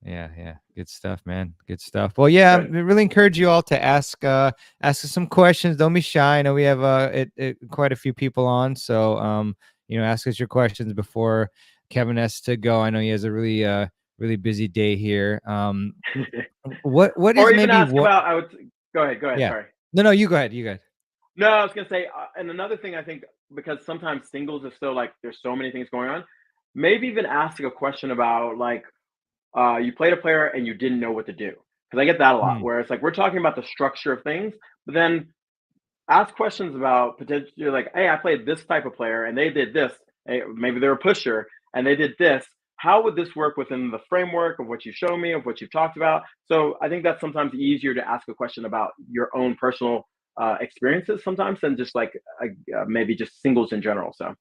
Yeah, yeah. Good stuff, man. Good stuff. Well, yeah, I Good. really encourage you all to ask us some questions. Don't be shy. I know we have quite a few people on, so ask us your questions before Kevin has to go. I know he has a really busy day here. What Or is even maybe ask what about. I would go ahead. Go ahead. Yeah. Sorry. No, you go ahead. You go ahead. No, I was gonna say, and another thing I think because sometimes singles is still like there's so many things going on. Maybe even ask a question about like you played a player and you didn't know what to do because I get that a lot. Hmm. Where it's like we're talking about the structure of things, but then ask questions about potentially like, hey, I played this type of player and they did this. Hey, maybe they're a pusher and they did this. How would this work within the framework of what you show me, of what you've talked about? So I think that's sometimes easier to ask a question about your own personal experiences sometimes than just like maybe just singles in general. So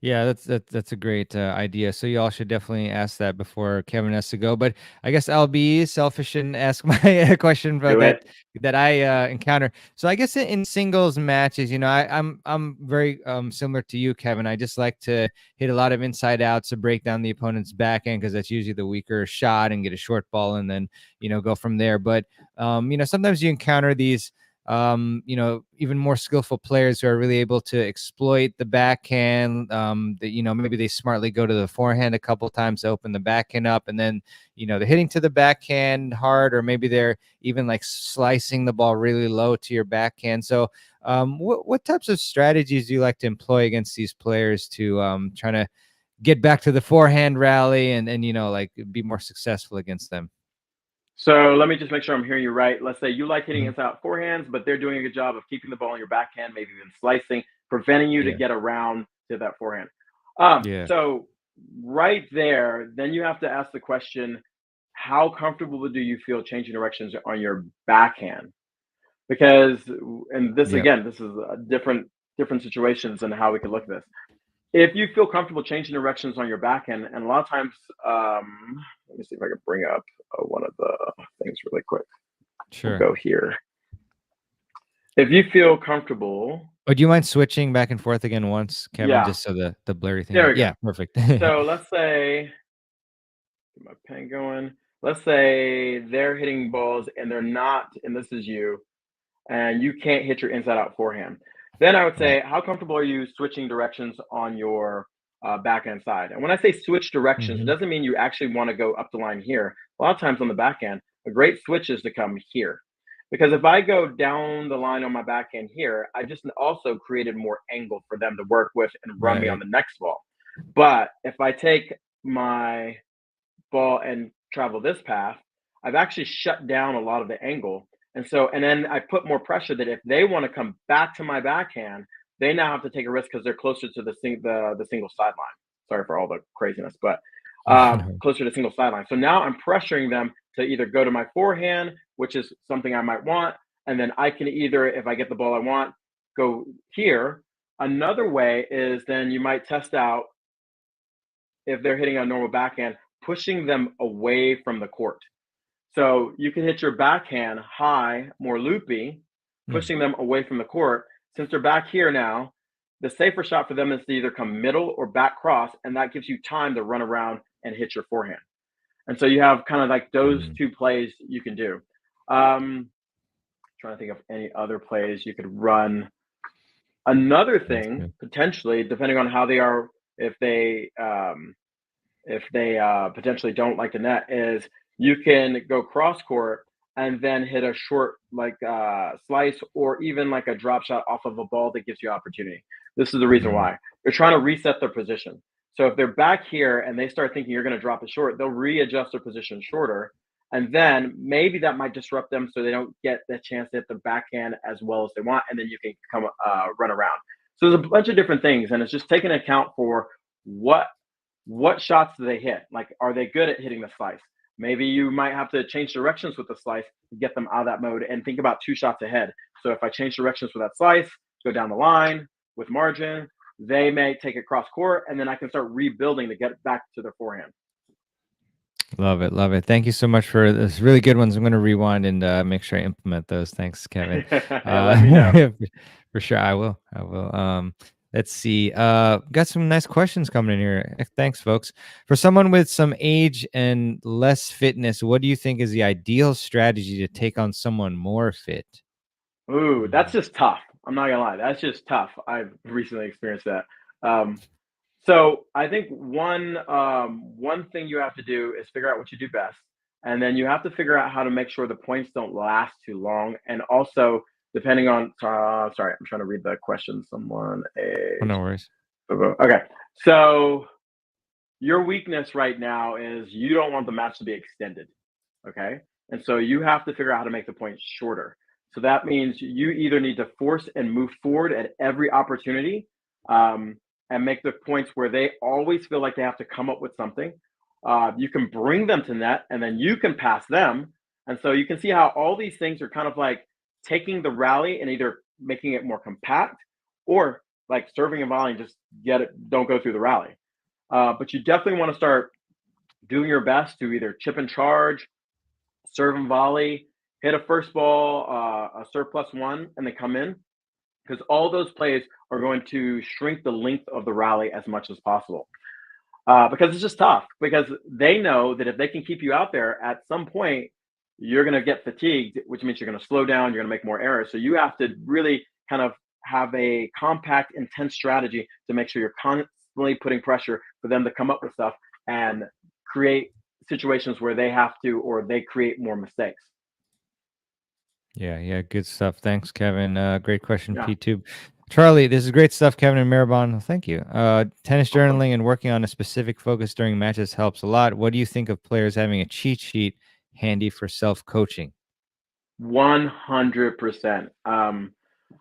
Yeah, that's a great idea. So y'all should definitely ask that before Kevin has to go. But I guess I'll be selfish and ask my question about do it. that I encounter. So I guess in singles matches, I'm very similar to you, Kevin. I just like to hit a lot of inside outs to break down the opponent's backhand because that's usually the weaker shot and get a short ball and then go from there. But sometimes you encounter these even more skillful players who are really able to exploit the backhand. That maybe they smartly go to the forehand a couple times to open the backhand up, and then they're hitting to the backhand hard, or maybe they're even like slicing the ball really low to your backhand. So, what types of strategies do you like to employ against these players to try to get back to the forehand rally and like be more successful against them? So let me just make sure I'm hearing you right. Let's say you like hitting Mhm. inside out forehands, but they're doing a good job of keeping the ball in your backhand, maybe even slicing, preventing you to Yeah, get around to that forehand. yeah, So right there, then you have to ask the question, how comfortable do you feel changing directions on your backhand? Because, and this yep. again, this is different situations and how we could look at this. If you feel comfortable changing directions on your backhand, and a lot of times, let me see if I can bring up one of the things really quick. We'll Sure. go here. If you feel comfortable, Oh, do you mind switching back and forth again once, Kevin, yeah, just so the blurry thing there goes. we go. Yeah, perfect. So let's say, get my pen going. Let's say they're hitting balls and they're not, and this is you, and you can't hit your inside out forehand. Then I would Right. say, how comfortable are you switching directions on your backhand side? And when I say switch directions, it Mhm. doesn't mean you actually want to go up the line here. A lot of times on the backhand, a great switch is to come here. Because if I go down the line on my backhand here, I just also created more angle for them to work with and run me on Right. the next ball. But if I take my ball and travel this path, I've actually shut down a lot of the angle. And then I put more pressure that if they want to come back to my backhand, they now have to take a risk because they're closer to the single sideline. Sorry for all the craziness, but No. closer to single sideline. So now I'm pressuring them to either go to my forehand, which is something I might want, and then I can either, if I get the ball I want, go here. Another way is then you might test out if they're hitting a normal backhand, pushing them away from the court. So you can hit your backhand high, more loopy, Mm, pushing them away from the court. Since they're back here now, the safer shot for them is to either come middle or back cross, and that gives you time to run around and hit your forehand. And so you have kind of like those mm, two plays you can do. Trying to think of any other plays you could run. Another that's thing, good. potentially, depending on how they are, if they potentially don't like the net, is you can go cross court and then hit a short like slice or even like a drop shot off of a ball that gives you opportunity. This is the reason Mm, why they're trying to reset their position. So if they're back here and they start thinking you're going to drop it short, they'll readjust their position shorter, and then maybe that might disrupt them so they don't get the chance to hit the backhand as well as they want, and then you can come run around. So there's a bunch of different things, and it's just taking account for what what shots do they hit? Like, are they good at hitting the slice? Maybe you might have to change directions with the slice to get them out of that mode and think about two shots ahead. So if I change directions with that slice, go down the line with margin, they may take it cross court, and then I can start rebuilding to get back to their forehand. love it, love it. Thank you so much for this really good ones. I'm going to rewind and make sure I implement those. Thanks, Kevin. Let me know. For sure, I will. I will. Let's see. Got some nice questions coming in here. Thanks, folks. For someone with some age and less fitness, what do you think is the ideal strategy to take on someone more fit? Ooh, that's Mm, just tough. I'm not gonna lie. That's just tough. I've recently experienced that. Um, So I think one thing you have to do is figure out what you do best, and then you have to figure out how to make sure the points don't last too long. And also, depending on sorry, I'm trying to read the question. Someone oh, no age. worries. Okay, so your weakness right now is you don't want the match to be extended. Okay, and so you have to figure out how to make the points shorter. So that means you either need to force and move forward at every opportunity, um, and make the points where they always feel like they have to come up with something. You can bring them to net, and then you can pass them. And so you can see how all these things are kind of like taking the rally and either making it more compact, or like serving and volleying, just get it, don't go through the rally. But you definitely want to start doing your best to either chip and charge, serve and volley, hit a first ball, a serve +1, and then come in, because all those plays are going to shrink the length of the rally as much as possible. Because it's just tough, because they know that if they can keep you out there, at some point you're going to get fatigued, which means you're going to slow down, you're going to make more errors. So you have to really kind of have a compact, intense strategy to make sure you're constantly putting pressure for them to come up with stuff and create situations where they have to, or they create more mistakes. Yeah, yeah, good stuff. Thanks, Kevin. Great question, Yeah, P2. Charlie, this is great stuff, Kevin and Maribon. Thank you. Tennis awesome. journaling and working on a specific focus during matches helps a lot. What do you think of players having a cheat sheet handy for self-coaching? 100%.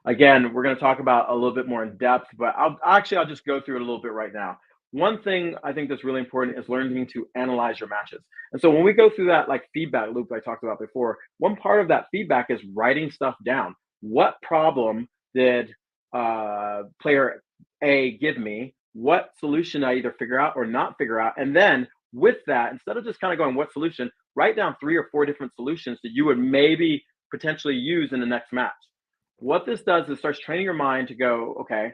Again, we're going to talk about a little bit more in depth, but I'll just go through it a little bit right now. One thing I think that's really important is learning to analyze your matches. And so when we go through that like feedback loop I talked about before, one part of that feedback is writing stuff down. What problem did player A give me? What solution I either figure out or not figure out? And then with that, instead of just kind of going, what solution, write down 3 or 4 different solutions that you would maybe potentially use in the next match. What this does is starts training your mind to go, okay,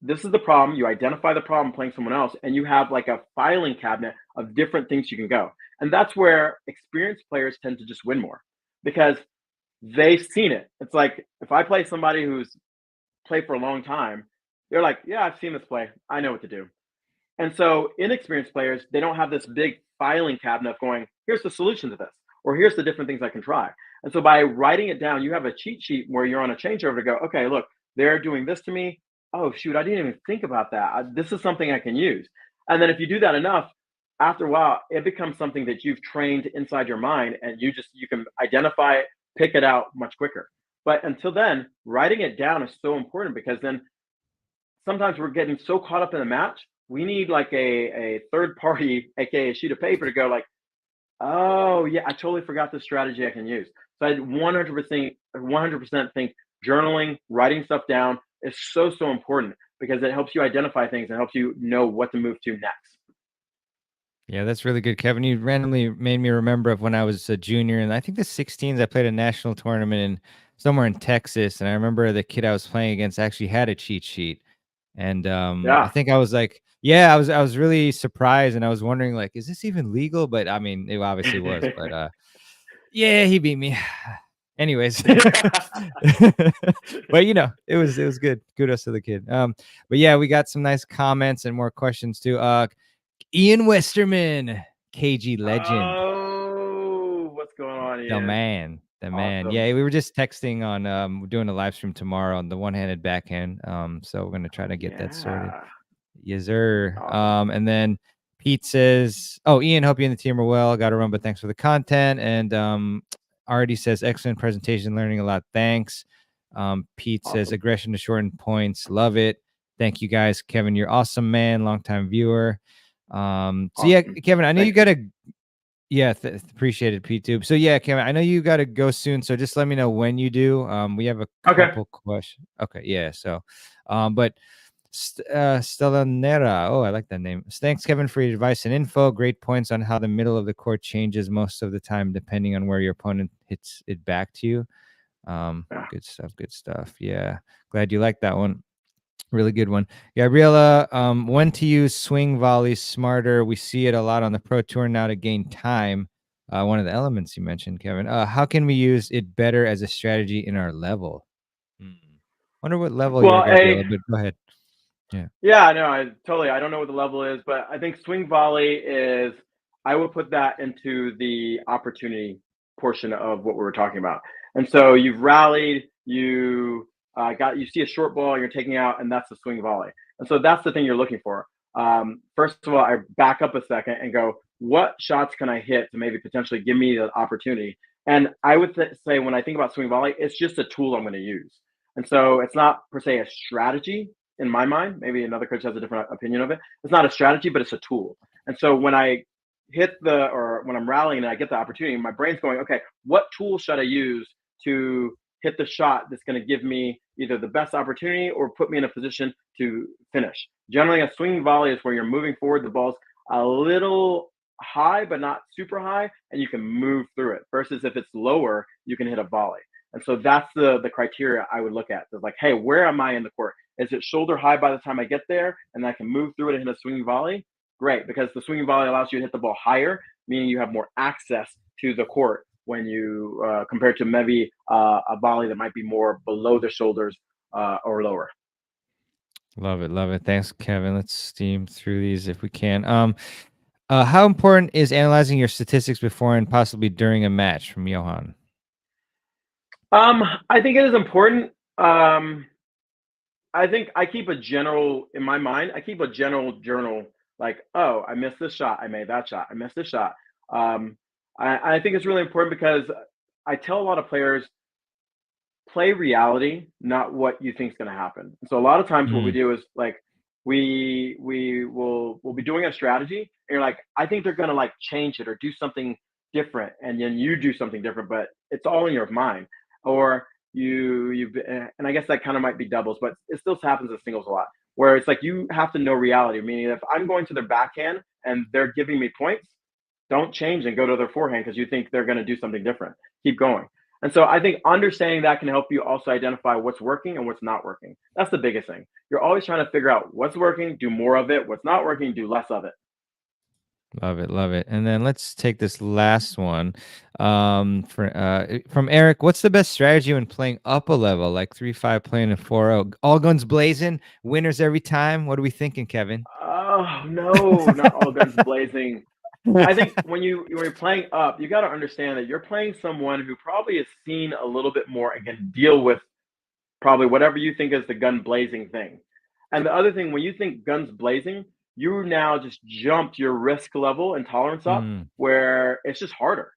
this is the problem. You identify the problem playing someone else, and you have like a filing cabinet of different things you can go. And that's where experienced players tend to just win more, because they've seen it. It's like if I play somebody who's played for a long time, they're like, yeah, I've seen this play. I know what to do. And so inexperienced players, they don't have this big filing cabinet of going, here's the solution to this, or here's the different things I can try. And so by writing it down, you have a cheat sheet where you're on a changeover to go, okay, look, they're doing this to me. Oh, shoot, I didn't even think about that. This is something I can use. And then if you do that enough, after a while, it becomes something that you've trained inside your mind, and you can identify it, pick it out much quicker. But until then, writing it down is so important, because then sometimes we're getting so caught up in the match, we need like a third party, aka a sheet of paper, to go like, oh yeah, I totally forgot this strategy I can use. So I 100% think journaling, writing stuff down is so important, because it helps you identify things and helps you know what to move to next. Yeah, that's really good, Kevin. You randomly made me remember of when I was a junior, and I think the 16s. I played a national tournament in somewhere in Texas, and I remember the kid I was playing against actually had a cheat sheet, and I Yeah. think I was like, yeah, I was really surprised, and I was wondering like, is this even legal? But I mean, it obviously was. But yeah, he beat me. Anyways, but it was good. Kudos to the kid. But yeah, we got some nice comments and more questions too. Ian Westermann, KG legend, Oh, what's going on, the Ian? man, the man. Awesome. Yeah, we were just texting on we're doing a live stream tomorrow on the one-handed backhand. So we're gonna try to get that sorted. Yeah. Yes, sir. Awesome. And then Pete says, "Oh, Ian, hope you and the team are well. Got to run, but thanks for the content." And Artie says, "Excellent presentation, learning a lot. Thanks." Pete says, Awesome. "Aggression to shorten points. Love it. Thank you guys, Kevin. You're awesome, man. Longtime viewer." So yeah, Awesome. Kevin, I know you Thank you. gotta. Yeah, appreciate it, Pete tube. So yeah, Kevin, I know you gotta go soon. So just let me know when you do. We have a Okay. couple questions. Okay, yeah. So, but Stellanera. Oh, I like that name. Thanks, Kevin, for your advice and info. Great points on how the middle of the court changes most of the time, depending on where your opponent hits it back to you. Yeah. Good stuff. Good stuff. Yeah, glad you like that one. Really good one. Gabriela, when to use swing volleys smarter. We see it a lot on the pro tour now to gain time. One of the elements you mentioned, Kevin. How can we use it better as a strategy in our level? Hmm. Wonder what level you're, Well, Gabriela, but go ahead. Yeah. yeah, no, I don't know what the level is, but I think swing volley is, I would put that into the opportunity portion of what we were talking about. And so you've rallied, you see a short ball, you're taking out, and that's the swing volley. And so that's the thing you're looking for. First of all, I back up a second and go, what shots can I hit to maybe potentially give me the opportunity? And I would say when I think about swing volley, it's just a tool I'm going to use. And so it's not per se a strategy in my mind. Maybe another coach has a different opinion of it. It's not a strategy, but it's a tool. And so when I when I'm rallying and I get the opportunity, my brain's going, okay, what tool should I use to hit the shot that's going to give me either the best opportunity or put me in a position to finish? Generally, a swinging volley is where you're moving forward, the ball's a little high, but not super high, and you can move through it. Versus if it's lower, you can hit a volley. And so that's the criteria I would look at. So like, hey, where am I in the court? Is it shoulder high by the time I get there and I can move through it and hit a swinging volley? Great, because the swinging volley allows you to hit the ball higher, meaning you have more access to the court when you compared to maybe a volley that might be more below the shoulders or lower. Love it. Love it. Thanks, Kevin. Let's steam through these if we can. How important is analyzing your statistics before and possibly during a match from Johan? I think it is important. I think I keep a general in my mind. I keep a general journal. Like, oh, I missed this shot. I made that shot. I missed this shot. Um, I think it's really important because I tell a lot of players play reality, not what you think is going to happen. So a lot of times, what we Mm, do is like we'll be doing a strategy, and you're like, I think they're going to like change it or do something different, and then you do something different, but it's all in your mind. Or and I guess that kind of might be doubles, but it still happens as singles a lot. Where it's like you have to know reality, meaning if I'm going to their backhand and they're giving me points, don't change and go to their forehand because you think they're going to do something different. Keep going. And so I think understanding that can help you also identify what's working and what's not working. That's the biggest thing. You're always trying to figure out what's working, do more of it, what's not working, do less of it. love it. Love it. And then let's take this last one from Eric. What's the best strategy when playing up a level, like 3-5 playing a 4-0? All guns blazing, winners every time. What are we thinking, Kevin? Oh no, not all guns blazing. I think when you're playing up, you got to understand that you're playing someone who probably has seen a little bit more and can deal with probably whatever you think is the gun blazing thing. And the other thing, when you think guns blazing, you now just jumped your risk level and tolerance up Mm, where it's just harder.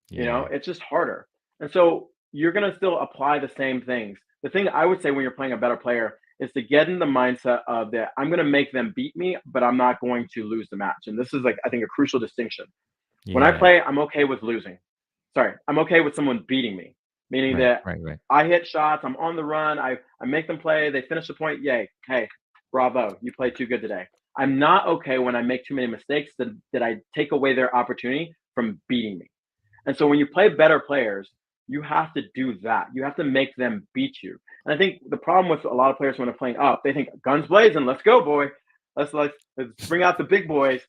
yeah. It's just harder. And so you're going to still apply the same things. The thing I would say when you're playing a better player is to get in the mindset of that I'm going to make them beat me, but I'm not going to lose the match. And this is like, I think, a crucial distinction. When I Yeah. play, I'm okay with losing. Sorry, I'm okay with someone beating me, meaning Right. that Right. Right. I hit shots, I'm on the run, I make them play, they finish the point, yay, hey, bravo, you played too good today. I'm not okay when I make too many mistakes that I take away their opportunity from beating me. And so when you play better players, you have to do that. You have to make them beat you. And I think the problem with a lot of players when they're playing up, they think guns blazing, let's go, boy. Let's bring out the big boys.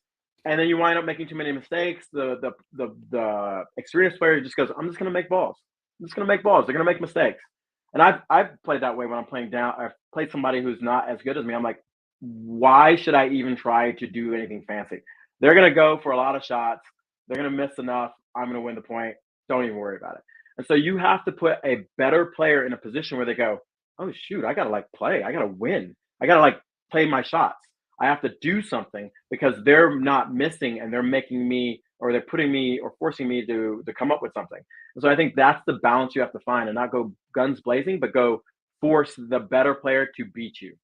And then you wind up making too many mistakes. The experienced player just goes, I'm just gonna make balls. I'm just gonna make balls. They're gonna make mistakes. And I've played that way when I'm playing down. I've played somebody who's not as good as me. I'm like, why should I even try to do anything fancy? They're gonna go for a lot of shots. They're gonna miss enough. I'm gonna win the point. Don't even worry about it. And so you have to put a better player in a position where they go, oh shoot, I gotta like play. I gotta win. I gotta like play my shots. I have to do something because they're not missing and they're making me or they're putting me or forcing me to come up with something. And so I think that's the balance you have to find and not go guns blazing, but go force the better player to beat you.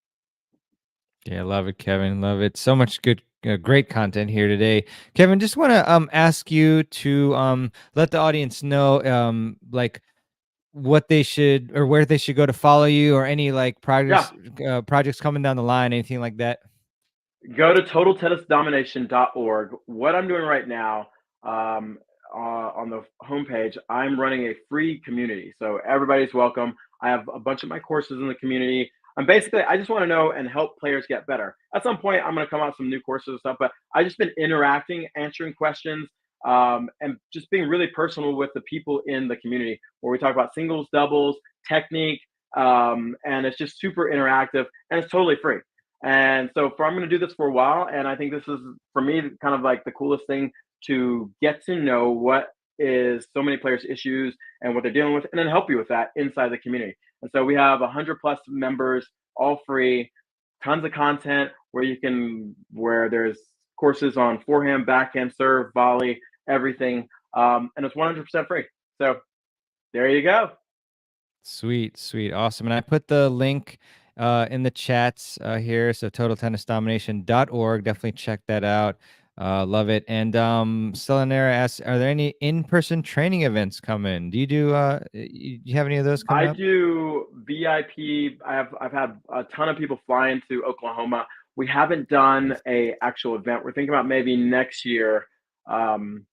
Yeah, love it, Kevin. Love it. So much good, great content here today, Kevin. Just want to ask you to let the audience know like what they should or where they should go to follow you, or any like Yeah. projects coming down the line, anything like that. Go to totaltennisdomination.org. What I'm doing right now, on the homepage, I'm running a free community. So everybody's welcome. I have a bunch of my courses in the community. I just want to know and help players get better. At some point, I'm going to come out with some new courses and stuff, but I just been interacting, answering questions, and just being really personal with the people in the community where we talk about singles, doubles, technique, and it's just super interactive and it's totally free. And so I'm going to do this for a while. And I think this is, for me, kind of like the coolest thing to get to know what is so many players' issues and what they're dealing with, and then help you with that inside the community. And so we have 100 plus members, all free, tons of content where there's courses on forehand, backhand, serve, volley, everything. And it's 100% free. So there you go. Sweet, sweet, awesome. And I put the link in the chats here. So totaltennisdomination.org. Definitely check that out. Love it. And Selenera asks, are there any in-person training events coming? Do you have any of those coming I up? do VIP. I've had a ton of people fly into Oklahoma. We haven't done a actual event. We're thinking about maybe next year, um,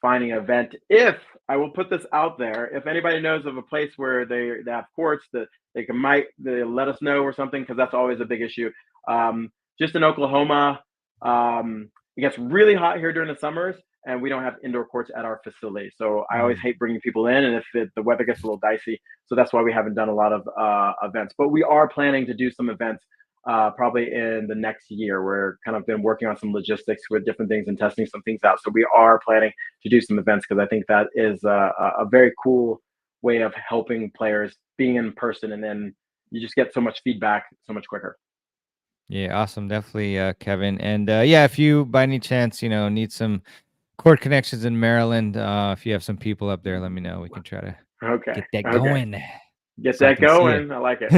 finding an event. If I will put this out there, if anybody knows of a place where they have courts that they let us know or something, because that's always a big issue. Just in Oklahoma, it gets really hot here during the summers, and we don't have indoor courts at our facility. So I always Mm. hate bringing people in, and if the weather gets a little dicey, so that's why we haven't done a lot of events. But we are planning to do some events probably in the next year. We're kind of been working on some logistics with different things and testing some things out. So we are planning to do some events because I think that is a very cool way of helping players being in person, and then you just get so much feedback so much quicker. Yeah, awesome. Definitely, Kevin. And yeah, if you by any chance, need some court connections in Maryland, if you have some people up there, let me know. We can try to Okay. get that Okay. going Get so I that can see going. I like it.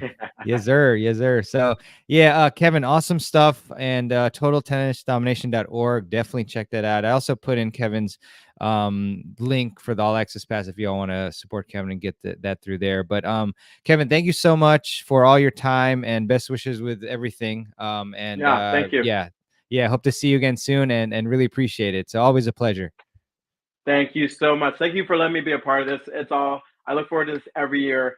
you. Yes, sir. Yes, sir. So, yeah, Kevin, awesome stuff. And totaltennisdomination.org. Definitely check that out. I also put in Kevin's link for the All Access Pass if y'all want to support Kevin and get that through there. But Kevin, thank you so much for all your time and best wishes with everything. And Yeah. Thank you. yeah, hope to see you again soon and really appreciate it. So always a pleasure. Thank you so much. Thank you for letting me be a part of this. I look forward to this every year,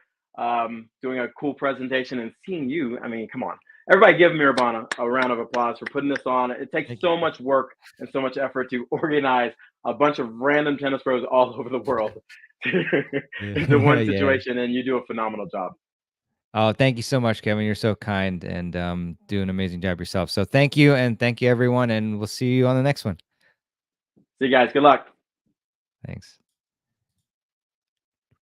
doing a cool presentation and seeing you. I mean, come on. Everybody give Mirabana a round of applause for putting this on. It takes Thank you. so much work and so much effort to organize a bunch of random tennis pros all over the world into Yeah. one Yeah. situation, and you do a phenomenal job. Oh, thank you so much, Kevin. You're so kind and do an amazing job yourself. So thank you, and thank you everyone, and we'll see you on the next one. See you guys. Good luck. Thanks.